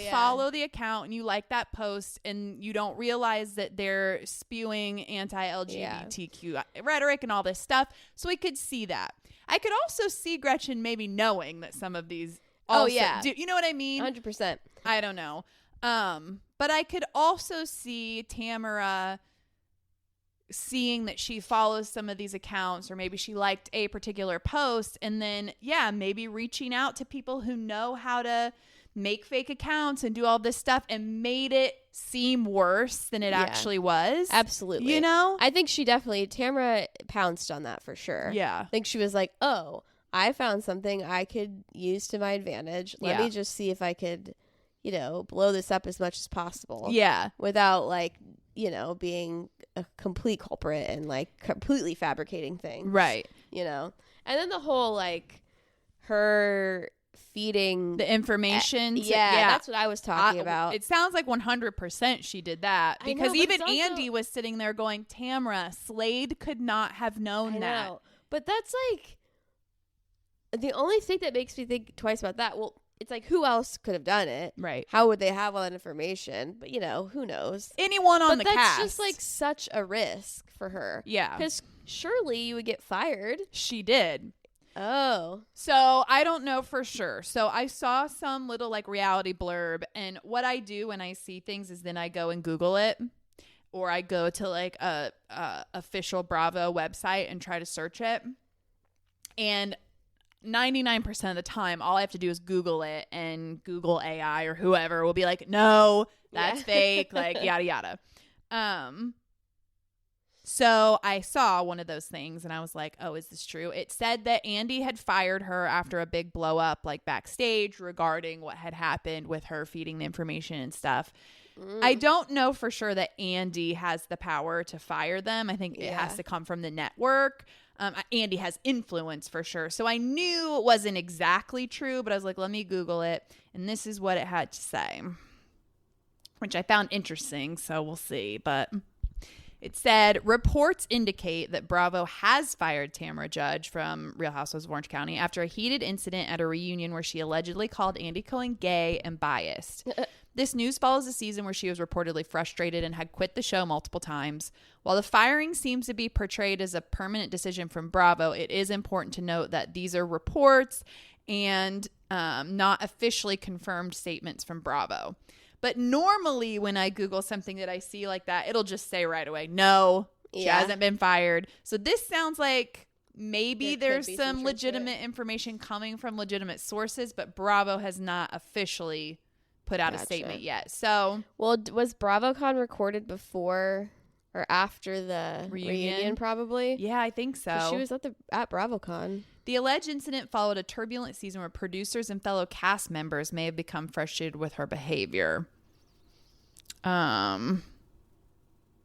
Speaker 2: follow the account and you like that post and you don't realize that they're spewing anti-LGBTQ rhetoric and all this stuff. So we could see that. I could also see Gretchen maybe knowing that some of these do, you know what I mean?
Speaker 1: 100%.
Speaker 2: I don't know. But I could also see Tamara seeing that she follows some of these accounts, or maybe she liked a particular post, and then maybe reaching out to people who know how to make fake accounts and do all this stuff and made it seem worse than it actually was.
Speaker 1: Absolutely. I think Tamara pounced on that for sure. Yeah. I think she was like, oh, I found something I could use to my advantage. Let me just see if I could, blow this up as much as possible. Yeah. Without being a complete culprit and like completely fabricating things. Right. And then the whole her feeding
Speaker 2: the information.
Speaker 1: That's what I was talking about.
Speaker 2: It sounds like 100% she did that because even Andy was sitting there going, Tamra, Slade could not have known that. Know.
Speaker 1: But that's the only thing that makes me think twice about that. Well, it's like, who else could have done it? Right. How would they have all that information? But, who knows?
Speaker 2: Anyone on the cast.
Speaker 1: But that's just, such a risk for her. Yeah. Because surely you would get fired.
Speaker 2: She did.
Speaker 1: Oh.
Speaker 2: So, I don't know for sure. So, I saw some little, reality blurb. And what I do when I see things is then I go and Google it. Or I go to, a official Bravo website and try to search it. And 99% of the time, all I have to do is Google it, and Google AI or whoever will be like, no, that's fake, yada, yada. So I saw one of those things and I was like, oh, is this true? It said that Andy had fired her after a big blow up, backstage regarding what had happened with her feeding the information and stuff. I don't know for sure that Andy has the power to fire them. I think it has to come from the network. Andy has influence for sure. So I knew it wasn't exactly true, but I was like, let me Google it. And this is what it had to say, which I found interesting. So we'll see. But it said, reports indicate that Bravo has fired Tamra Judge from Real Housewives of Orange County after a heated incident at a reunion where she allegedly called Andy Cohen gay and biased. This news follows a season where she was reportedly frustrated and had quit the show multiple times. While the firing seems to be portrayed as a permanent decision from Bravo, it is important to note that these are reports and not officially confirmed statements from Bravo. But normally when I Google something that I see like that, it'll just say right away, no, she hasn't been fired. So this sounds like maybe there's some legitimate information coming from legitimate sources, but Bravo has not officially put out a statement yet. So,
Speaker 1: well, was BravoCon recorded before or after the reunion probably?
Speaker 2: Yeah, I think so.
Speaker 1: She was at BravoCon.
Speaker 2: The alleged incident followed a turbulent season where producers and fellow cast members may have become frustrated with her behavior.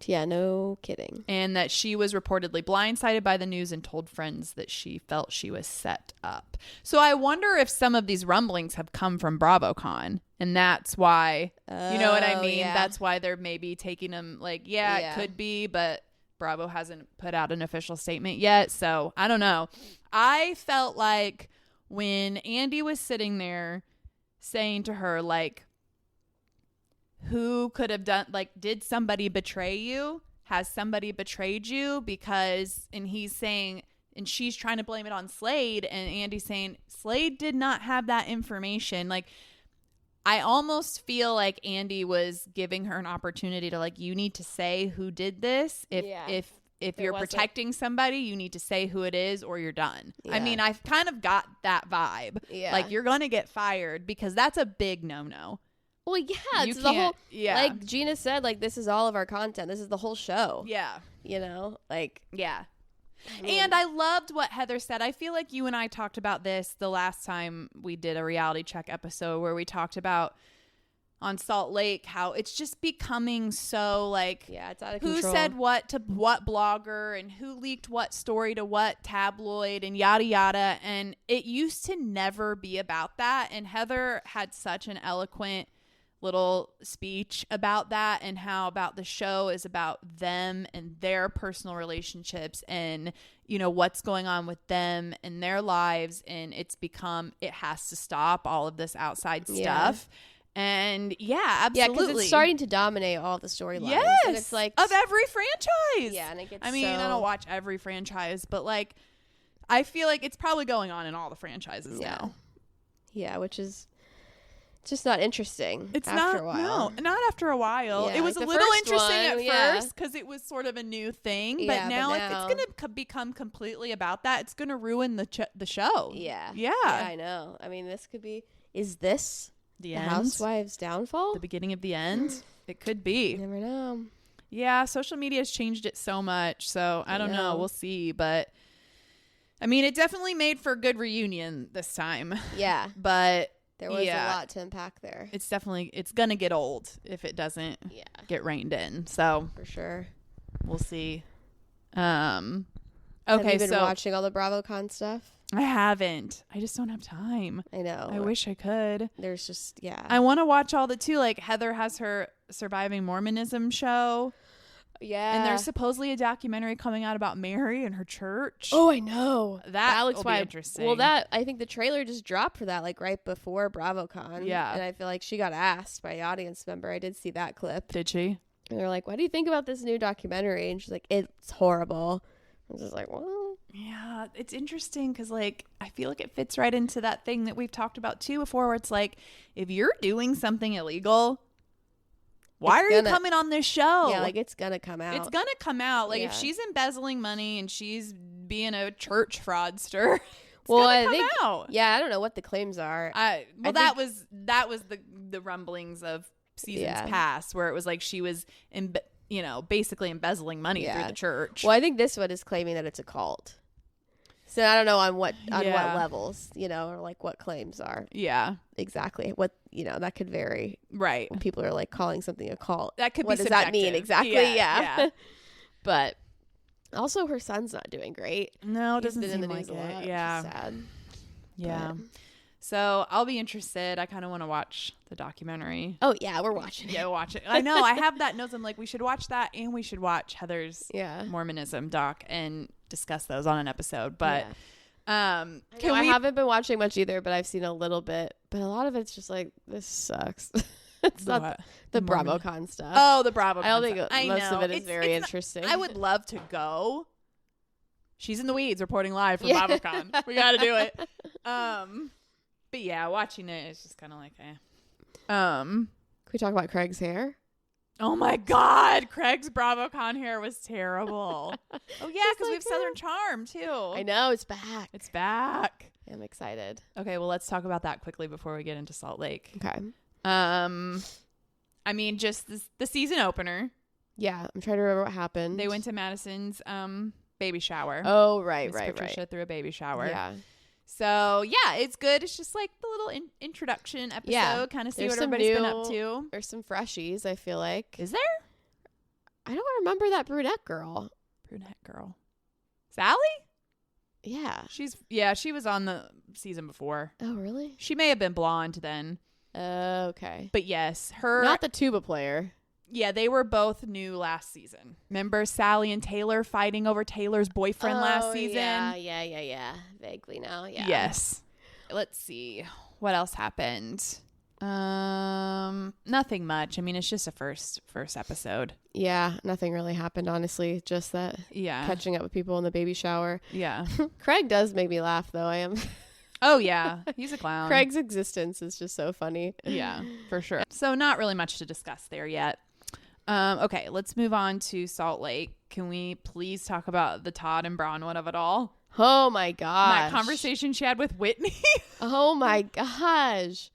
Speaker 1: Yeah, no kidding.
Speaker 2: And that she was reportedly blindsided by the news and told friends that she felt she was set up. So I wonder if some of these rumblings have come from BravoCon, and that's why, you know what I mean? Yeah. That's why they're maybe taking them like, it could be, but Bravo hasn't put out an official statement yet. So I don't know. I felt like when Andy was sitting there saying to her, like, who could have done, like, did somebody betray you? Has somebody betrayed you? Because, and he's saying, and she's trying to blame it on Slade, and Andy's saying, Slade did not have that information. Like, I almost feel like Andy was giving her an opportunity to, like, you need to say who did this. If you're protecting somebody, you need to say who it is or you're done. Yeah. I mean, I've kind of got that vibe. Yeah. Like, you're going to get fired because that's a big no-no.
Speaker 1: Well, yeah, it's the whole, like Gina said, like, this is all of our content. This is the whole show.
Speaker 2: Yeah.
Speaker 1: You know, like.
Speaker 2: Yeah. And I loved what Heather said. I feel like you and I talked about this the last time we did a reality check episode where we talked about on Salt Lake how it's just becoming so, like,
Speaker 1: it's out of control.
Speaker 2: Who said what to what blogger and who leaked what story to what tabloid and yada yada. And it used to never be about that. And Heather had such an eloquent little speech about that, and how about the show is about them and their personal relationships and, you know, what's going on with them and their lives. And it has to stop all of this outside stuff. And absolutely.
Speaker 1: Yeah, because it's starting to dominate all the storylines.
Speaker 2: Yes,
Speaker 1: and it's like
Speaker 2: of every franchise.
Speaker 1: Yeah, and it gets.
Speaker 2: I mean, I don't watch every franchise, but like, I feel like it's probably going on in all the franchises now.
Speaker 1: Yeah, which is just not interesting.
Speaker 2: It's
Speaker 1: after
Speaker 2: not
Speaker 1: a while.
Speaker 2: No, not after a while.
Speaker 1: Yeah,
Speaker 2: it was
Speaker 1: like
Speaker 2: a little interesting
Speaker 1: at
Speaker 2: first because it was sort of a new thing, but now if it's going to become completely about that, it's going to ruin the show.
Speaker 1: Yeah,
Speaker 2: yeah,
Speaker 1: I know. I mean, this could be. Is this the Housewives' downfall?
Speaker 2: The beginning of the end? It could be.
Speaker 1: You never know.
Speaker 2: Yeah, social media has changed it so much, so I don't know. We'll see, but I mean, it definitely made for a good reunion this time.
Speaker 1: Yeah,
Speaker 2: but.
Speaker 1: There was a lot to unpack there.
Speaker 2: It's going to get old if it doesn't get reined in. So
Speaker 1: for sure.
Speaker 2: We'll see. Okay.
Speaker 1: Have you been watching all the BravoCon stuff?
Speaker 2: I haven't. I just don't have time.
Speaker 1: I know.
Speaker 2: I wish I could.
Speaker 1: There's just,
Speaker 2: I want to watch all the too. Like Heather has her Surviving Mormonism show.
Speaker 1: Yeah.
Speaker 2: And there's supposedly a documentary coming out about Mary and her church.
Speaker 1: Oh, I know.
Speaker 2: That looks interesting.
Speaker 1: Well, I think the trailer just dropped for that, like right before BravoCon. Yeah. And I feel like she got asked by an audience member. I did see that clip.
Speaker 2: Did she?
Speaker 1: And they're like, what do you think about this new documentary? And she's like, it's horrible. I was just like, well.
Speaker 2: Yeah, it's interesting because, like, I feel like it fits right into that thing that we've talked about too before where it's like, if you're doing something illegal, why are you coming on this show?
Speaker 1: Yeah, like it's going to come out.
Speaker 2: It's going to come out. Like if she's embezzling money and she's being a church fraudster, it's going to come out.
Speaker 1: Yeah, I don't know what the claims are.
Speaker 2: That was the rumblings of seasons past where it was like she was, basically embezzling money through the church.
Speaker 1: Well, I think this one is claiming that it's a cult. So I don't know on what levels, you know, or like what claims are.
Speaker 2: Yeah.
Speaker 1: Exactly. What, you know, that could vary.
Speaker 2: Right.
Speaker 1: When people are like calling something a cult.
Speaker 2: That could
Speaker 1: what
Speaker 2: be
Speaker 1: does that mean exactly?
Speaker 2: Yeah.
Speaker 1: But also her son's not doing great.
Speaker 2: No, it doesn't
Speaker 1: been
Speaker 2: seem
Speaker 1: in the
Speaker 2: like
Speaker 1: news a lot,
Speaker 2: it. Yeah.
Speaker 1: which is sad.
Speaker 2: Yeah.
Speaker 1: But,
Speaker 2: so I'll be interested. I kind of want to watch the documentary.
Speaker 1: oh yeah, we're watching it.
Speaker 2: Yeah, watch it. I know. I have that notes. I'm like, we should watch that, and we should watch Heather's Mormonism doc and discuss those on an episode. But
Speaker 1: I haven't been watching much either, but I've seen a little bit. But a lot of it's just like, this sucks. It's not the BravoCon stuff.
Speaker 2: Oh, the BravoCon.
Speaker 1: I don't think
Speaker 2: stuff.
Speaker 1: most of it is very interesting.
Speaker 2: I would love to go. She's in the weeds reporting live from BravoCon. We got to do it. But yeah, watching it is just kind of like,
Speaker 1: Can we talk about Craig's hair?
Speaker 2: Oh my God, Craig's BravoCon hair was terrible. Oh yeah, because we have Southern Charm too.
Speaker 1: I know, it's back.
Speaker 2: It's back.
Speaker 1: I'm excited.
Speaker 2: Okay, well let's talk about that quickly before we get into Salt Lake.
Speaker 1: Okay.
Speaker 2: I mean, just the season opener.
Speaker 1: Yeah, I'm trying to remember what happened.
Speaker 2: They went to Madison's baby shower.
Speaker 1: Oh, right.
Speaker 2: Patricia threw a baby shower.
Speaker 1: Yeah.
Speaker 2: So, yeah, it's good. It's just like the little introduction episode. Yeah. Kind of see what everybody's been up to.
Speaker 1: There's some freshies, I feel like.
Speaker 2: Is there?
Speaker 1: I don't remember that brunette girl.
Speaker 2: Sally?
Speaker 1: Yeah.
Speaker 2: She was on the season before.
Speaker 1: Oh, really?
Speaker 2: She may have been blonde then.
Speaker 1: Okay.
Speaker 2: But yes, her...
Speaker 1: Not the tuba player.
Speaker 2: Yeah, they were both new last season. Remember Sally and Taylor fighting over Taylor's boyfriend last season?
Speaker 1: Yeah. Vaguely now, yeah.
Speaker 2: Yes. Let's see. What else happened? Nothing much. I mean, it's just a first episode.
Speaker 1: Yeah, nothing really happened, honestly. Just that catching up with people in the baby shower.
Speaker 2: Yeah.
Speaker 1: Craig does make me laugh, though. I am...
Speaker 2: Oh, yeah. He's a clown.
Speaker 1: Craig's existence is just so funny.
Speaker 2: Yeah, for sure. So not really much to discuss there yet. Okay, let's move on to Salt Lake. Can we please talk about the Todd and Bronwyn of it all?
Speaker 1: Oh, my gosh.
Speaker 2: That conversation she had with Whitney.
Speaker 1: Oh, my gosh.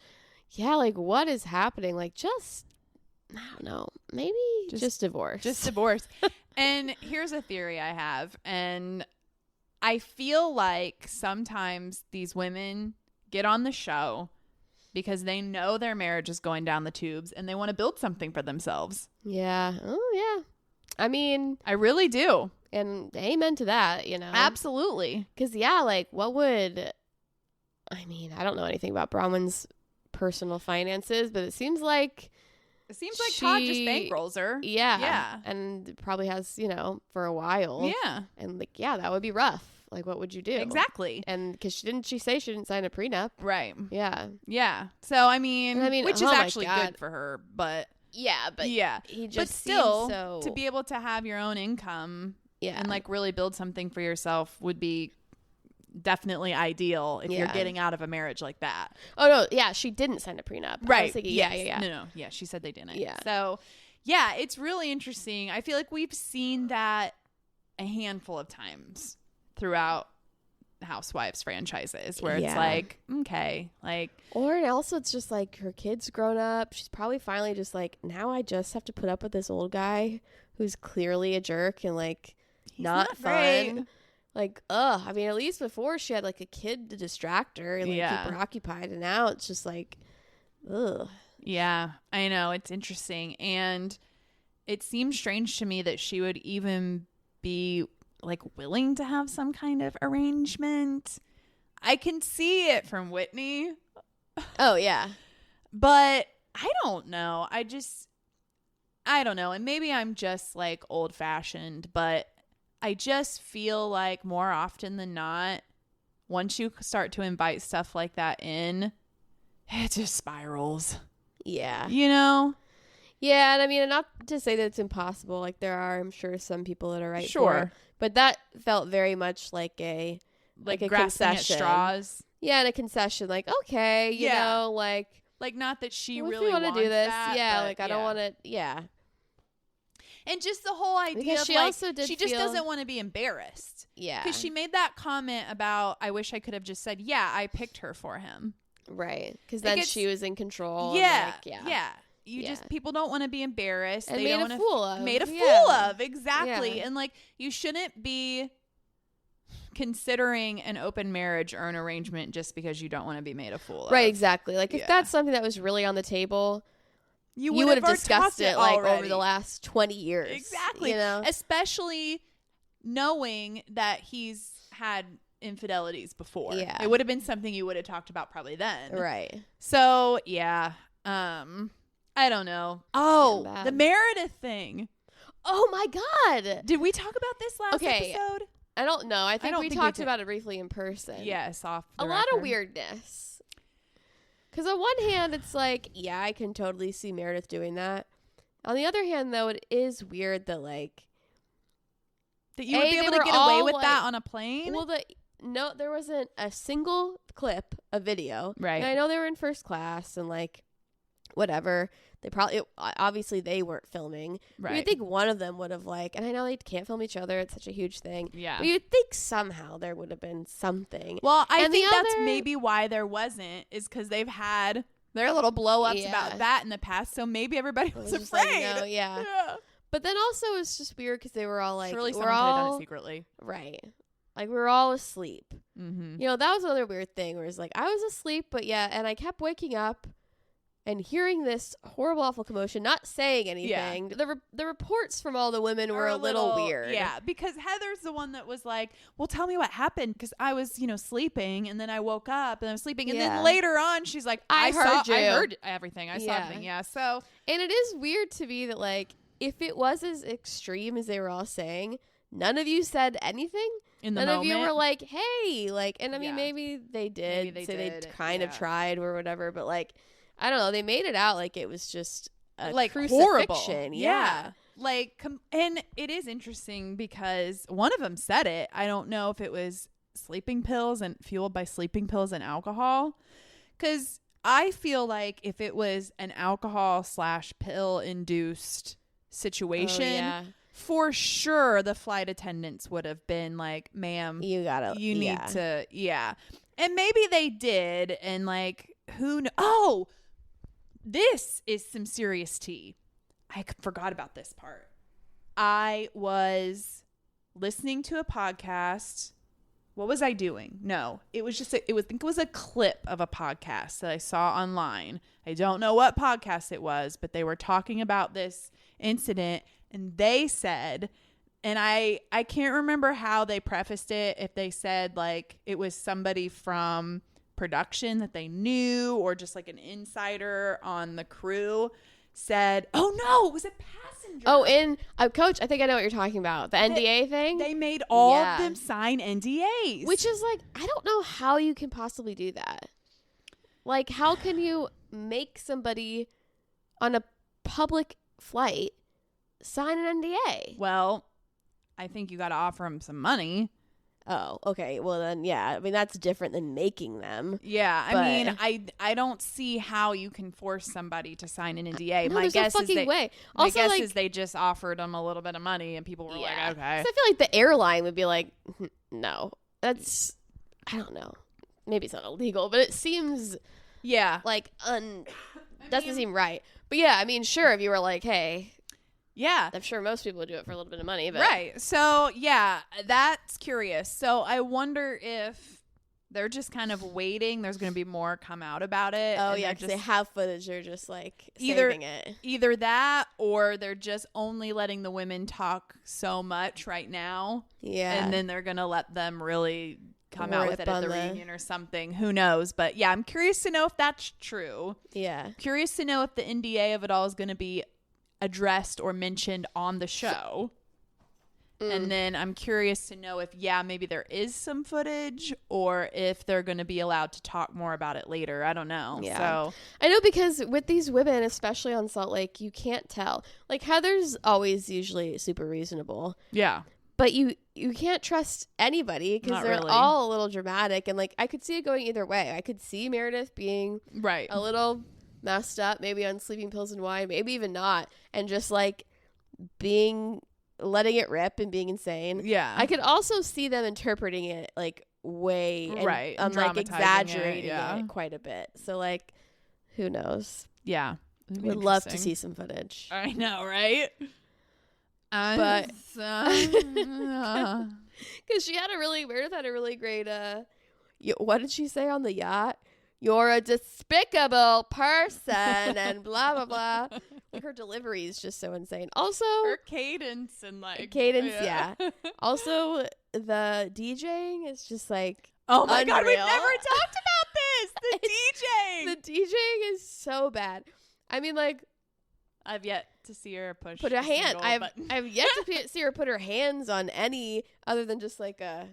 Speaker 1: Yeah, like, what is happening? Like, just, I don't know. Maybe just divorce.
Speaker 2: Just divorce. And here's a theory I have. And I feel like sometimes these women get on the show because they know their marriage is going down the tubes and they want to build something for themselves.
Speaker 1: Yeah. Oh, yeah. I mean,
Speaker 2: I really do.
Speaker 1: And amen to that, you know.
Speaker 2: Absolutely.
Speaker 1: Because, yeah, like, I don't know anything about Bronwyn's personal finances, but it seems like
Speaker 2: Todd just bankrolls her.
Speaker 1: Yeah. And probably has, you know, for a while.
Speaker 2: Yeah.
Speaker 1: And, like, yeah, that would be rough. Like, what would you do?
Speaker 2: Exactly.
Speaker 1: And because she say she didn't sign a prenup?
Speaker 2: Right.
Speaker 1: Yeah.
Speaker 2: Yeah. So, I mean which is actually good for her, but.
Speaker 1: Yeah, but he just
Speaker 2: still,
Speaker 1: so...
Speaker 2: to be able to have your own income and, like, really build something for yourself would be definitely ideal if you're getting out of a marriage like that.
Speaker 1: Oh, no. Yeah, she didn't sign a prenup.
Speaker 2: Right.
Speaker 1: I was thinking, yeah.
Speaker 2: No. Yeah, she said they didn't.
Speaker 1: Yeah.
Speaker 2: So, yeah, it's really interesting. I feel like we've seen that a handful of times throughout Housewives franchises where it's like, okay, like,
Speaker 1: or also it's just like her kid's grown up. She's probably finally just like, now I just have to put up with this old guy who's clearly a jerk and like not fun. Great. Like, I mean, at least before she had like a kid to distract her and like keep her occupied, and now it's just like, ugh.
Speaker 2: Yeah, I know, it's interesting, and it seems strange to me that she would even be like willing to have some kind of arrangement. I can see it from Whitney.
Speaker 1: Oh yeah.
Speaker 2: But I don't know. I don't know. And maybe I'm just like old fashioned, but I just feel like more often than not, once you start to invite stuff like that in, it just spirals.
Speaker 1: Yeah.
Speaker 2: You know?
Speaker 1: Yeah, and I mean, not to say that it's impossible. Like, there are, I'm sure, some people that are right for it. But that felt very much like a concession.
Speaker 2: At straws.
Speaker 1: Yeah, and a concession. Like, okay, you know, like
Speaker 2: not that she
Speaker 1: well,
Speaker 2: really wants
Speaker 1: to do this.
Speaker 2: That,
Speaker 1: yeah, like I don't want to. Yeah.
Speaker 2: And just the whole idea
Speaker 1: because
Speaker 2: of
Speaker 1: she
Speaker 2: like,
Speaker 1: also did
Speaker 2: she just doesn't want to be embarrassed.
Speaker 1: Yeah.
Speaker 2: Because she made that comment about, I wish I could have just said, yeah, I picked her for him.
Speaker 1: Right. Because then she was in control.
Speaker 2: Yeah.
Speaker 1: And like,
Speaker 2: Just, people don't want to be embarrassed.
Speaker 1: And
Speaker 2: they
Speaker 1: made
Speaker 2: don't
Speaker 1: a
Speaker 2: want
Speaker 1: fool of.
Speaker 2: Made a fool of. Exactly.
Speaker 1: Yeah.
Speaker 2: And like, you shouldn't be considering an open marriage or an arrangement just because you don't want to be made a fool of.
Speaker 1: Right, exactly. Like, if that's something that was really on the table, you would have discussed it, like,
Speaker 2: already.
Speaker 1: over the last 20 years.
Speaker 2: Exactly.
Speaker 1: You know?
Speaker 2: Especially knowing that he's had infidelities before.
Speaker 1: Yeah.
Speaker 2: It would have been something you would have talked about probably then.
Speaker 1: Right.
Speaker 2: So, yeah. I don't know. Oh, the Meredith thing.
Speaker 1: Oh, my God.
Speaker 2: Did we talk about this last episode?
Speaker 1: I don't know. I think we talked about it briefly in person.
Speaker 2: Yes, off the
Speaker 1: record. Lot of weirdness. Because on one hand, it's like, yeah, I can totally see Meredith doing that. On the other hand, though, it is weird that, like,
Speaker 2: that you would be able to get away with that on a plane?
Speaker 1: Well, no, there wasn't a single clip of video.
Speaker 2: Right.
Speaker 1: And I know they were in first class and, like, whatever. They probably, obviously they weren't filming.
Speaker 2: Right.
Speaker 1: You'd think one of them would have, like, and I know they can't film each other. It's such a huge thing.
Speaker 2: Yeah.
Speaker 1: But you'd think somehow there would have been something.
Speaker 2: Well, I think that's maybe why there wasn't, is because they've had their little blow-ups about that in the past. So maybe everybody was afraid.
Speaker 1: Like, no, yeah. But then also it's just weird because they were all like,
Speaker 2: surely someone could have done it secretly.
Speaker 1: Right. Like, we were all asleep.
Speaker 2: Mm-hmm.
Speaker 1: You know, that was another weird thing where it's like, I was asleep, but yeah, and I kept waking up and hearing this horrible, awful commotion, not saying anything. Yeah. The reports from all the women were a little weird.
Speaker 2: Yeah, because Heather's the one that was like, well, tell me what happened, because I was, sleeping, and then I woke up, and I was sleeping, and then later on, she's like, I heard everything. I saw everything, so.
Speaker 1: And it is weird to me that, like, if it was as extreme as they were all saying, none of you said anything. None of you were like, hey, like, and I mean, maybe they did. Maybe they kind of tried or whatever, but, like, I don't know. They made it out like it was just a crucifixion.
Speaker 2: Yeah. Like, and it is interesting because one of them said it. I don't know if it was sleeping pills and fueled by sleeping pills and alcohol. Because I feel like if it was an alcohol/pill induced situation, for sure the flight attendants would have been like, ma'am, you need to, And maybe they did. And like, who knows? Oh, this is some serious tea. I forgot about this part. I was listening to a podcast. What was I doing? No, it was just I think it was a clip of a podcast that I saw online. I don't know what podcast it was, but they were talking about this incident, and they said, and I can't remember how they prefaced it, if they said like it was somebody from production that they knew or just like an insider on the crew said, oh no, it was a passenger.
Speaker 1: Oh, and Coach, I think I know what you're talking about. The NDA thing?
Speaker 2: They made all of them sign NDAs.
Speaker 1: Which is like, I don't know how you can possibly do that. Like, how can you make somebody on a public flight sign an NDA?
Speaker 2: Well, I think you got to offer them some money.
Speaker 1: Oh, okay. Well, then, yeah. I mean, that's different than making them.
Speaker 2: Yeah. I mean, I don't see how you can force somebody to sign an NDA.
Speaker 1: No, my guess no fucking way. Also,
Speaker 2: my guess is they just offered them a little bit of money, and people were like, okay.
Speaker 1: I feel like the airline would be like, no. That's, I don't know. Maybe it's not illegal, but it seems, like, doesn't seem right. But yeah, I mean, sure, if you were like, hey.
Speaker 2: Yeah.
Speaker 1: I'm sure most people would do it for a little bit of money. But.
Speaker 2: Right. So, yeah, that's curious. So I wonder if they're just kind of waiting. There's going to be more come out about it.
Speaker 1: Oh, yeah, because they have footage. They're just, like, saving it.
Speaker 2: Either that or they're just only letting the women talk so much right now.
Speaker 1: Yeah.
Speaker 2: And then they're going to let them really come out with it at the reunion or something. Who knows? But, yeah, I'm curious to know if that's true.
Speaker 1: Yeah.
Speaker 2: Curious to know if the NDA of it all is going to be addressed or mentioned on the show. And then I'm curious to know if maybe there is some footage or if they're going to be allowed to talk more about it later. I don't know. So
Speaker 1: I know, because with these women, especially on Salt Lake, you can't tell. Like, Heather's always usually super reasonable.
Speaker 2: Yeah.
Speaker 1: But you can't trust anybody because they're all a little dramatic, and like I could see it going either way. I could see Meredith being a little messed up, maybe on sleeping pills and wine, maybe even not, and just like letting it rip and being insane.
Speaker 2: Yeah.
Speaker 1: I could also see them interpreting it like way and like exaggerating it quite a bit. So like, who knows?
Speaker 2: Yeah.
Speaker 1: Would love to see some footage.
Speaker 2: I know, right?
Speaker 1: But Because Meredith had a really great, what did she say on the yacht? You're a despicable person and blah, blah, blah. Like, her delivery is just so insane. Also,
Speaker 2: her cadence and
Speaker 1: yeah. Also, the DJing is just like,
Speaker 2: oh my
Speaker 1: unreal.
Speaker 2: God, we've never talked about this. The DJing.
Speaker 1: The DJing is so bad. I mean, like,
Speaker 2: I've yet to see her
Speaker 1: put a hand. I've yet to see her put her hands on any other than just like a.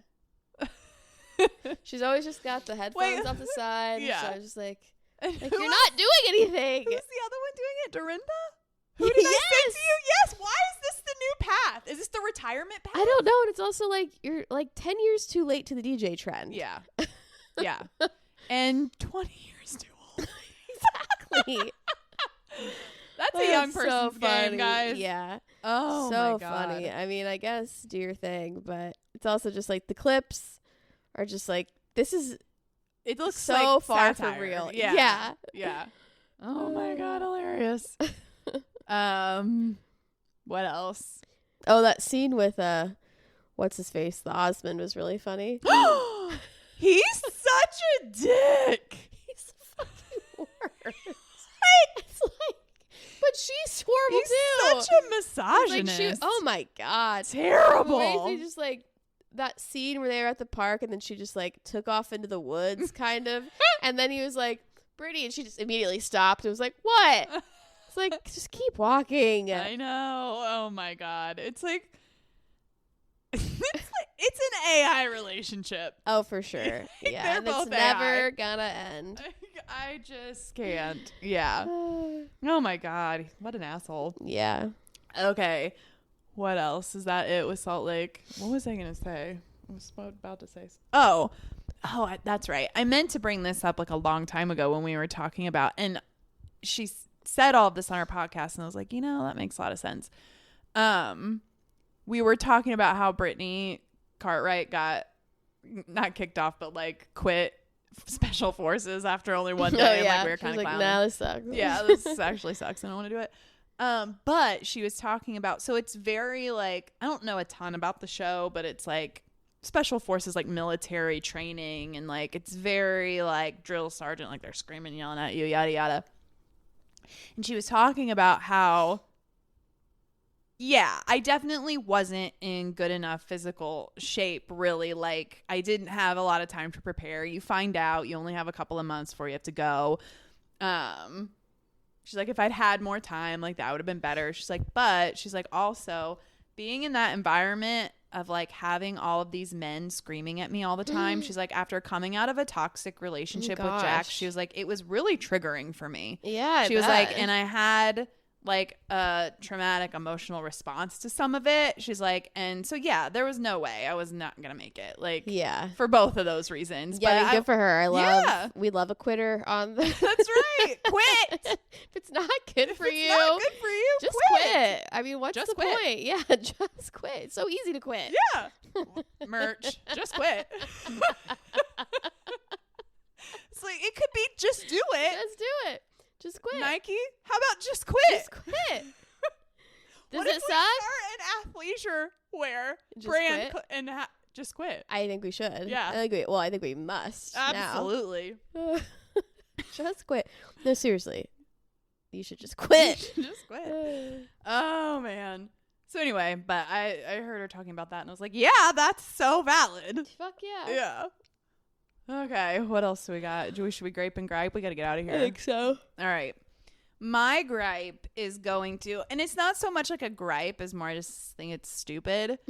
Speaker 1: She's always just got the headphones off the side. Yeah. So I was just like you're not doing anything.
Speaker 2: Who's the other one doing it? Dorinda? Who did I say to you? Yes. Why is this the new path? Is this the retirement path?
Speaker 1: I don't know. And it's also like you're like 10 years too late to the DJ trend.
Speaker 2: Yeah. Yeah. And 20 years too old.
Speaker 1: Exactly.
Speaker 2: That's a young person's game, guys.
Speaker 1: Yeah.
Speaker 2: Oh,
Speaker 1: so
Speaker 2: my God.
Speaker 1: funny. I mean, I guess do your thing, but it's also just like the clips are just like, this is,
Speaker 2: it looks
Speaker 1: so
Speaker 2: like
Speaker 1: far
Speaker 2: satire.
Speaker 1: from real.
Speaker 2: Yeah. Yeah. Oh my God, hilarious. What else?
Speaker 1: Oh, that scene with what's his face? The Osmond was really funny.
Speaker 2: He's such a dick.
Speaker 1: He's fucking worse. It's like, but she's horrible too.
Speaker 2: He's such a misogynist.
Speaker 1: Like oh my God,
Speaker 2: terrible.
Speaker 1: Basically, just like that scene where they were at the park and then she just like took off into the woods, kind of, and then he was like, "Brittany," and she just immediately stopped and was like, "What?" It's like, just keep walking.
Speaker 2: I know. Oh my God, it's like. It's an AI relationship.
Speaker 1: Oh, for sure. Yeah, and it's never gonna end.
Speaker 2: I just can't. Yeah. Oh my God, what an asshole.
Speaker 1: Yeah.
Speaker 2: Okay. What else? Is that it with Salt Lake? What was I gonna say? I was about to say. Oh, that's right. I meant to bring this up like a long time ago when we were talking about, and she said all of this on her podcast, and I was like, that makes a lot of sense. We were talking about how Brittany Cartwright got not kicked off, but like quit special forces after only one day. And, like, we were kind of
Speaker 1: like, nah, this sucks.
Speaker 2: Yeah, this actually sucks. I don't want to do it. But she was talking about, so it's very like, I don't know a ton about the show, but it's like special forces, like military training, and like it's very like drill sergeant, like they're screaming, yelling at you, yada yada. And she was talking about how, yeah, I definitely wasn't in good enough physical shape, really. Like, I didn't have a lot of time to prepare. You find out you only have a couple of months before you have to go. She's like, if I'd had more time, like, that would have been better. She's like, but she's like, also, being in that environment of, like, having all of these men screaming at me all the time. She's like, after coming out of a toxic relationship with Jack, she was like, it was really triggering for me.
Speaker 1: Yeah,
Speaker 2: she was like, and I had like a traumatic emotional response to some of it. She's like, and so yeah, there was no way I was not gonna make it. Like, yeah, for both of those reasons.
Speaker 1: Yeah, but good for her. We love a quitter on the.
Speaker 2: That's right. Quit.
Speaker 1: If it's not good for you,
Speaker 2: not good for you,
Speaker 1: just quit. I mean, what's the point? Yeah, just quit. It's so easy to quit.
Speaker 2: Yeah. Merch. Just quit. It's like, it could be just do it.
Speaker 1: Just do it. Just quit.
Speaker 2: Nike, how about just quit?
Speaker 1: Just quit. Does
Speaker 2: what
Speaker 1: it
Speaker 2: if
Speaker 1: suck?
Speaker 2: We start an athleisure wear brand and just quit?
Speaker 1: I think we should.
Speaker 2: Yeah.
Speaker 1: I think we must.
Speaker 2: Absolutely.
Speaker 1: Just quit. No, seriously. You should just quit.
Speaker 2: Just quit. Oh, man. So anyway, but I heard her talking about that and I was like, yeah, that's so valid.
Speaker 1: Fuck yeah.
Speaker 2: Yeah. Okay, what else do we got? Should we grape and gripe? We got to get out of here.
Speaker 1: I think so.
Speaker 2: All right. My gripe is going to, and it's not so much like a gripe as more I just think it's stupid,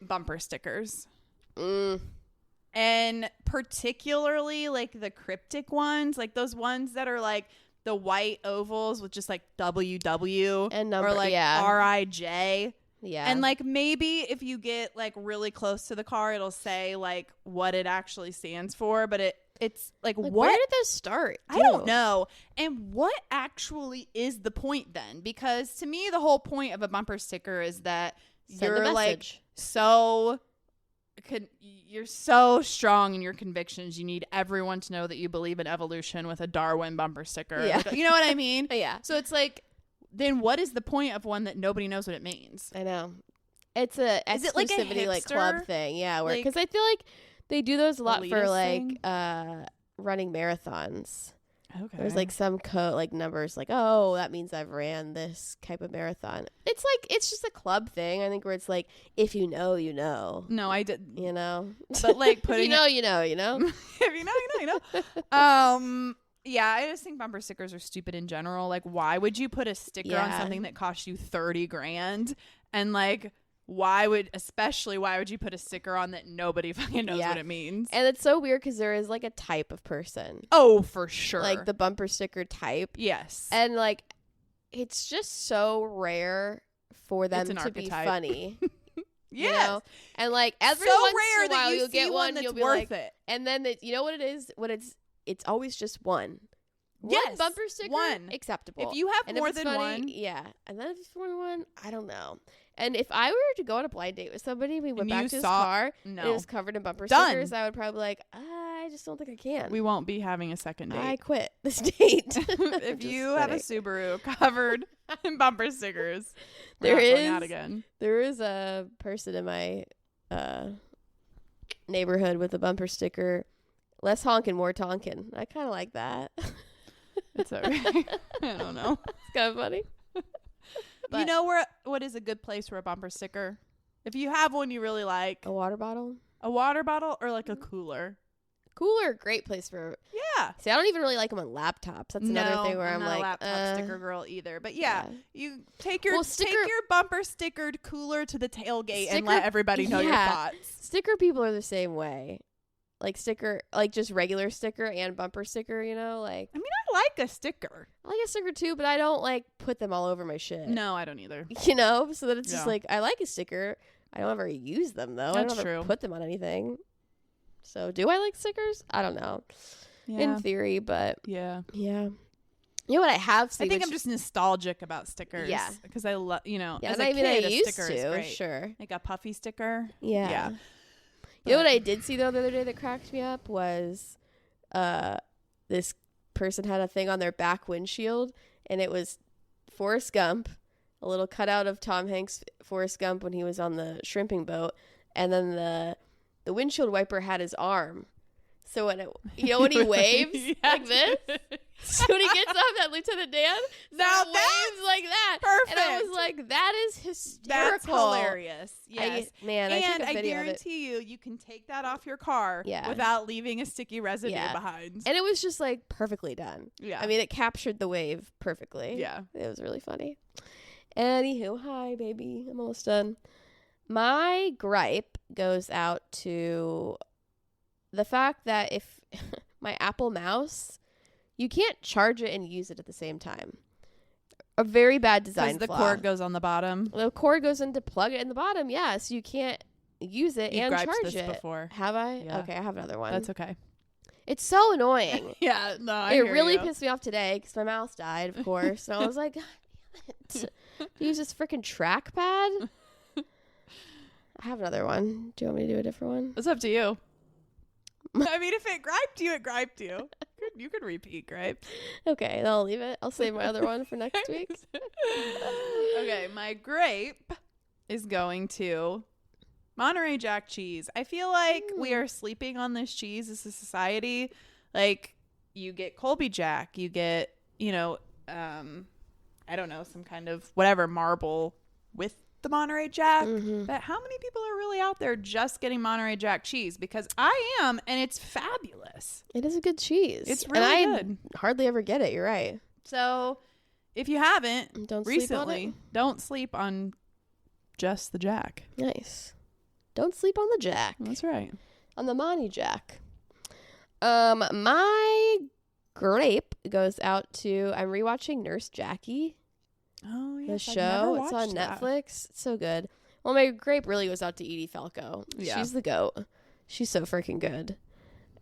Speaker 2: bumper stickers. And particularly like the cryptic ones, like those ones that are like the white ovals with just like WW
Speaker 1: and number,
Speaker 2: or like RIJ.
Speaker 1: Yeah.
Speaker 2: And like maybe if you get like really close to the car, it'll say like what it actually stands for. But it's like what?
Speaker 1: Where did those start?
Speaker 2: I don't know. And what actually is the point then? Because to me, the whole point of a bumper sticker is that you're like you're so strong in your convictions. You need everyone to know that you believe in evolution with a Darwin bumper sticker.
Speaker 1: Yeah.
Speaker 2: You know what I mean?
Speaker 1: Yeah.
Speaker 2: So it's like, then what is the point of one that nobody knows what it means?
Speaker 1: I know. It's a
Speaker 2: Is it like a
Speaker 1: exclusivity like
Speaker 2: hipster?
Speaker 1: club thing, yeah.
Speaker 2: Like,
Speaker 1: Because I feel like they do those a lot for
Speaker 2: elitist
Speaker 1: like
Speaker 2: thing?
Speaker 1: running marathons.
Speaker 2: Okay.
Speaker 1: There's like some like numbers like, oh, that means I've ran this type of marathon. It's like it's just a club thing. I think where it's like if you know, you know.
Speaker 2: No, I did.
Speaker 1: You know,
Speaker 2: But like putting
Speaker 1: you know, you know, you know.
Speaker 2: if you know, you know, you know. Yeah, I just think bumper stickers are stupid in general. Like, why would you put a sticker on something that costs you $30,000? And like, why would you put a sticker on that nobody fucking knows what it means?
Speaker 1: And it's so weird because there is like a type of person.
Speaker 2: Oh, for sure.
Speaker 1: Like the bumper sticker type.
Speaker 2: Yes.
Speaker 1: And like, it's just so rare for them to be funny.
Speaker 2: Yes.
Speaker 1: You know? And like every
Speaker 2: so
Speaker 1: once
Speaker 2: rare
Speaker 1: in a while
Speaker 2: that
Speaker 1: you'll get one
Speaker 2: that's
Speaker 1: you'll be
Speaker 2: worth
Speaker 1: like,
Speaker 2: it.
Speaker 1: and then you know what it is? It's always just one.
Speaker 2: Yes,
Speaker 1: one bumper sticker,
Speaker 2: one.
Speaker 1: acceptable.
Speaker 2: If you have
Speaker 1: and
Speaker 2: more
Speaker 1: if it's
Speaker 2: than
Speaker 1: funny,
Speaker 2: one,
Speaker 1: yeah. And then if it's more than one, I don't know. And if I were to go on a blind date with somebody, we went back to his car, and it was covered in bumper stickers, I would probably be like, I just don't think I can.
Speaker 2: We won't be having a second date.
Speaker 1: I quit this date.
Speaker 2: If you have a Subaru covered in bumper stickers,
Speaker 1: there is a person in my neighborhood with a bumper sticker. Less honking, more tonkin'. I kind of like that.
Speaker 2: It's okay. I don't know.
Speaker 1: It's kind of funny. But
Speaker 2: you know what is a good place for a bumper sticker? If you have one you really like.
Speaker 1: A water bottle?
Speaker 2: A water bottle or like a cooler?
Speaker 1: Cooler, great place for.
Speaker 2: Yeah.
Speaker 1: See, I don't even really like them on laptops. That's another thing where I'm
Speaker 2: not
Speaker 1: like,
Speaker 2: a laptop sticker girl either. But yeah, you take your bumper stickered cooler to the tailgate and let everybody know your thoughts.
Speaker 1: Sticker people are the same way. Like just regular sticker and bumper sticker, you know, like.
Speaker 2: I mean, I like a sticker.
Speaker 1: I like a sticker too, but I don't like put them all over my shit.
Speaker 2: No, I don't either.
Speaker 1: You know, so that it's just like I like a sticker. I don't ever use them though.
Speaker 2: That's
Speaker 1: I don't ever
Speaker 2: true.
Speaker 1: put them on anything. So do I like stickers? I don't know.
Speaker 2: Yeah.
Speaker 1: In theory, but
Speaker 2: yeah.
Speaker 1: You know what I have seen?
Speaker 2: I think I'm just nostalgic about stickers.
Speaker 1: Yeah.
Speaker 2: Because I love, as
Speaker 1: I
Speaker 2: a kid,
Speaker 1: I
Speaker 2: a
Speaker 1: used
Speaker 2: sticker is
Speaker 1: to,
Speaker 2: great.
Speaker 1: sure.
Speaker 2: Like a puffy sticker.
Speaker 1: Yeah. You know what I did see though the other day that cracked me up was this person had a thing on their back windshield and it was Forrest Gump, a little cutout of Tom Hanks' Forrest Gump when he was on the shrimping boat, and then the windshield wiper had his arm. So when when he waves like this, so when he gets off that Lieutenant Dan,
Speaker 2: now
Speaker 1: waves like that.
Speaker 2: Perfect.
Speaker 1: And I was like, that is hysterical.
Speaker 2: That's hilarious. Yes.
Speaker 1: I
Speaker 2: guarantee you can take that off your car without leaving a sticky residue behind.
Speaker 1: And it was just like perfectly done.
Speaker 2: Yeah.
Speaker 1: I mean, it captured the wave perfectly.
Speaker 2: Yeah.
Speaker 1: It was really funny. Anywho, hi, baby. I'm almost done. My gripe goes out to the fact that if my Apple mouse, you can't charge it and use it at the same time. A very bad design flaw.
Speaker 2: Because the cord goes on the bottom.
Speaker 1: The cord goes in to plug it in the bottom, so you can't use it and charge
Speaker 2: this
Speaker 1: it.
Speaker 2: Before.
Speaker 1: Have I?
Speaker 2: Yeah.
Speaker 1: Okay, I have another one.
Speaker 2: That's okay.
Speaker 1: It's so annoying.
Speaker 2: Yeah, no,
Speaker 1: it really pissed me off today because my mouse died, of course. And I was like, God damn it. Use this freaking trackpad? I have another one. Do you want me to do a different one?
Speaker 2: It's up to you. I mean, if it griped you, it griped you. You could repeat gripe.
Speaker 1: Okay, then I'll leave it. I'll save my other one for next week.
Speaker 2: Okay, my grape is going to Monterey Jack cheese. I feel like we are sleeping on this cheese as a society. Like, you get Colby Jack, you get, I don't know, some kind of whatever marble with the Monterey Jack.
Speaker 1: Mm-hmm.
Speaker 2: But how many people are really out there just getting Monterey Jack cheese? Because I am, and it's fabulous.
Speaker 1: It is a good cheese.
Speaker 2: It's really good.
Speaker 1: I hardly ever get it. You're right.
Speaker 2: So if you haven't
Speaker 1: recently,
Speaker 2: don't sleep on just the Jack.
Speaker 1: Nice. Don't sleep on the Jack.
Speaker 2: That's right.
Speaker 1: On the Monty Jack. My grape goes out to, I'm rewatching Nurse Jackie.
Speaker 2: Oh, yeah.
Speaker 1: The show. It's on Netflix. It's so good. Well, my grape really goes out to Edie Falco. Yeah. She's the GOAT. She's so freaking good.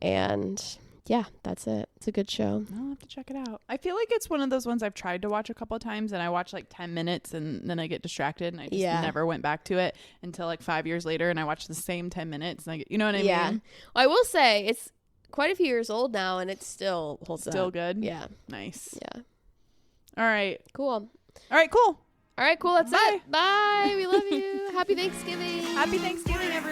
Speaker 1: And yeah, that's it. It's a good show.
Speaker 2: I'll have to check it out. I feel like it's one of those ones I've tried to watch a couple of times and I watch like 10 minutes and then I get distracted and I just never went back to it until like 5 years later and I watch the same 10 minutes and you know what I mean?
Speaker 1: Yeah. Well, I will say it's quite a few years old now and it still holds up.
Speaker 2: Still good?
Speaker 1: Yeah.
Speaker 2: Nice.
Speaker 1: Yeah.
Speaker 2: All right.
Speaker 1: Cool.
Speaker 2: All right, cool.
Speaker 1: All right, cool. That's it. Bye. We love you. Happy Thanksgiving.
Speaker 2: Happy Thanksgiving, everyone.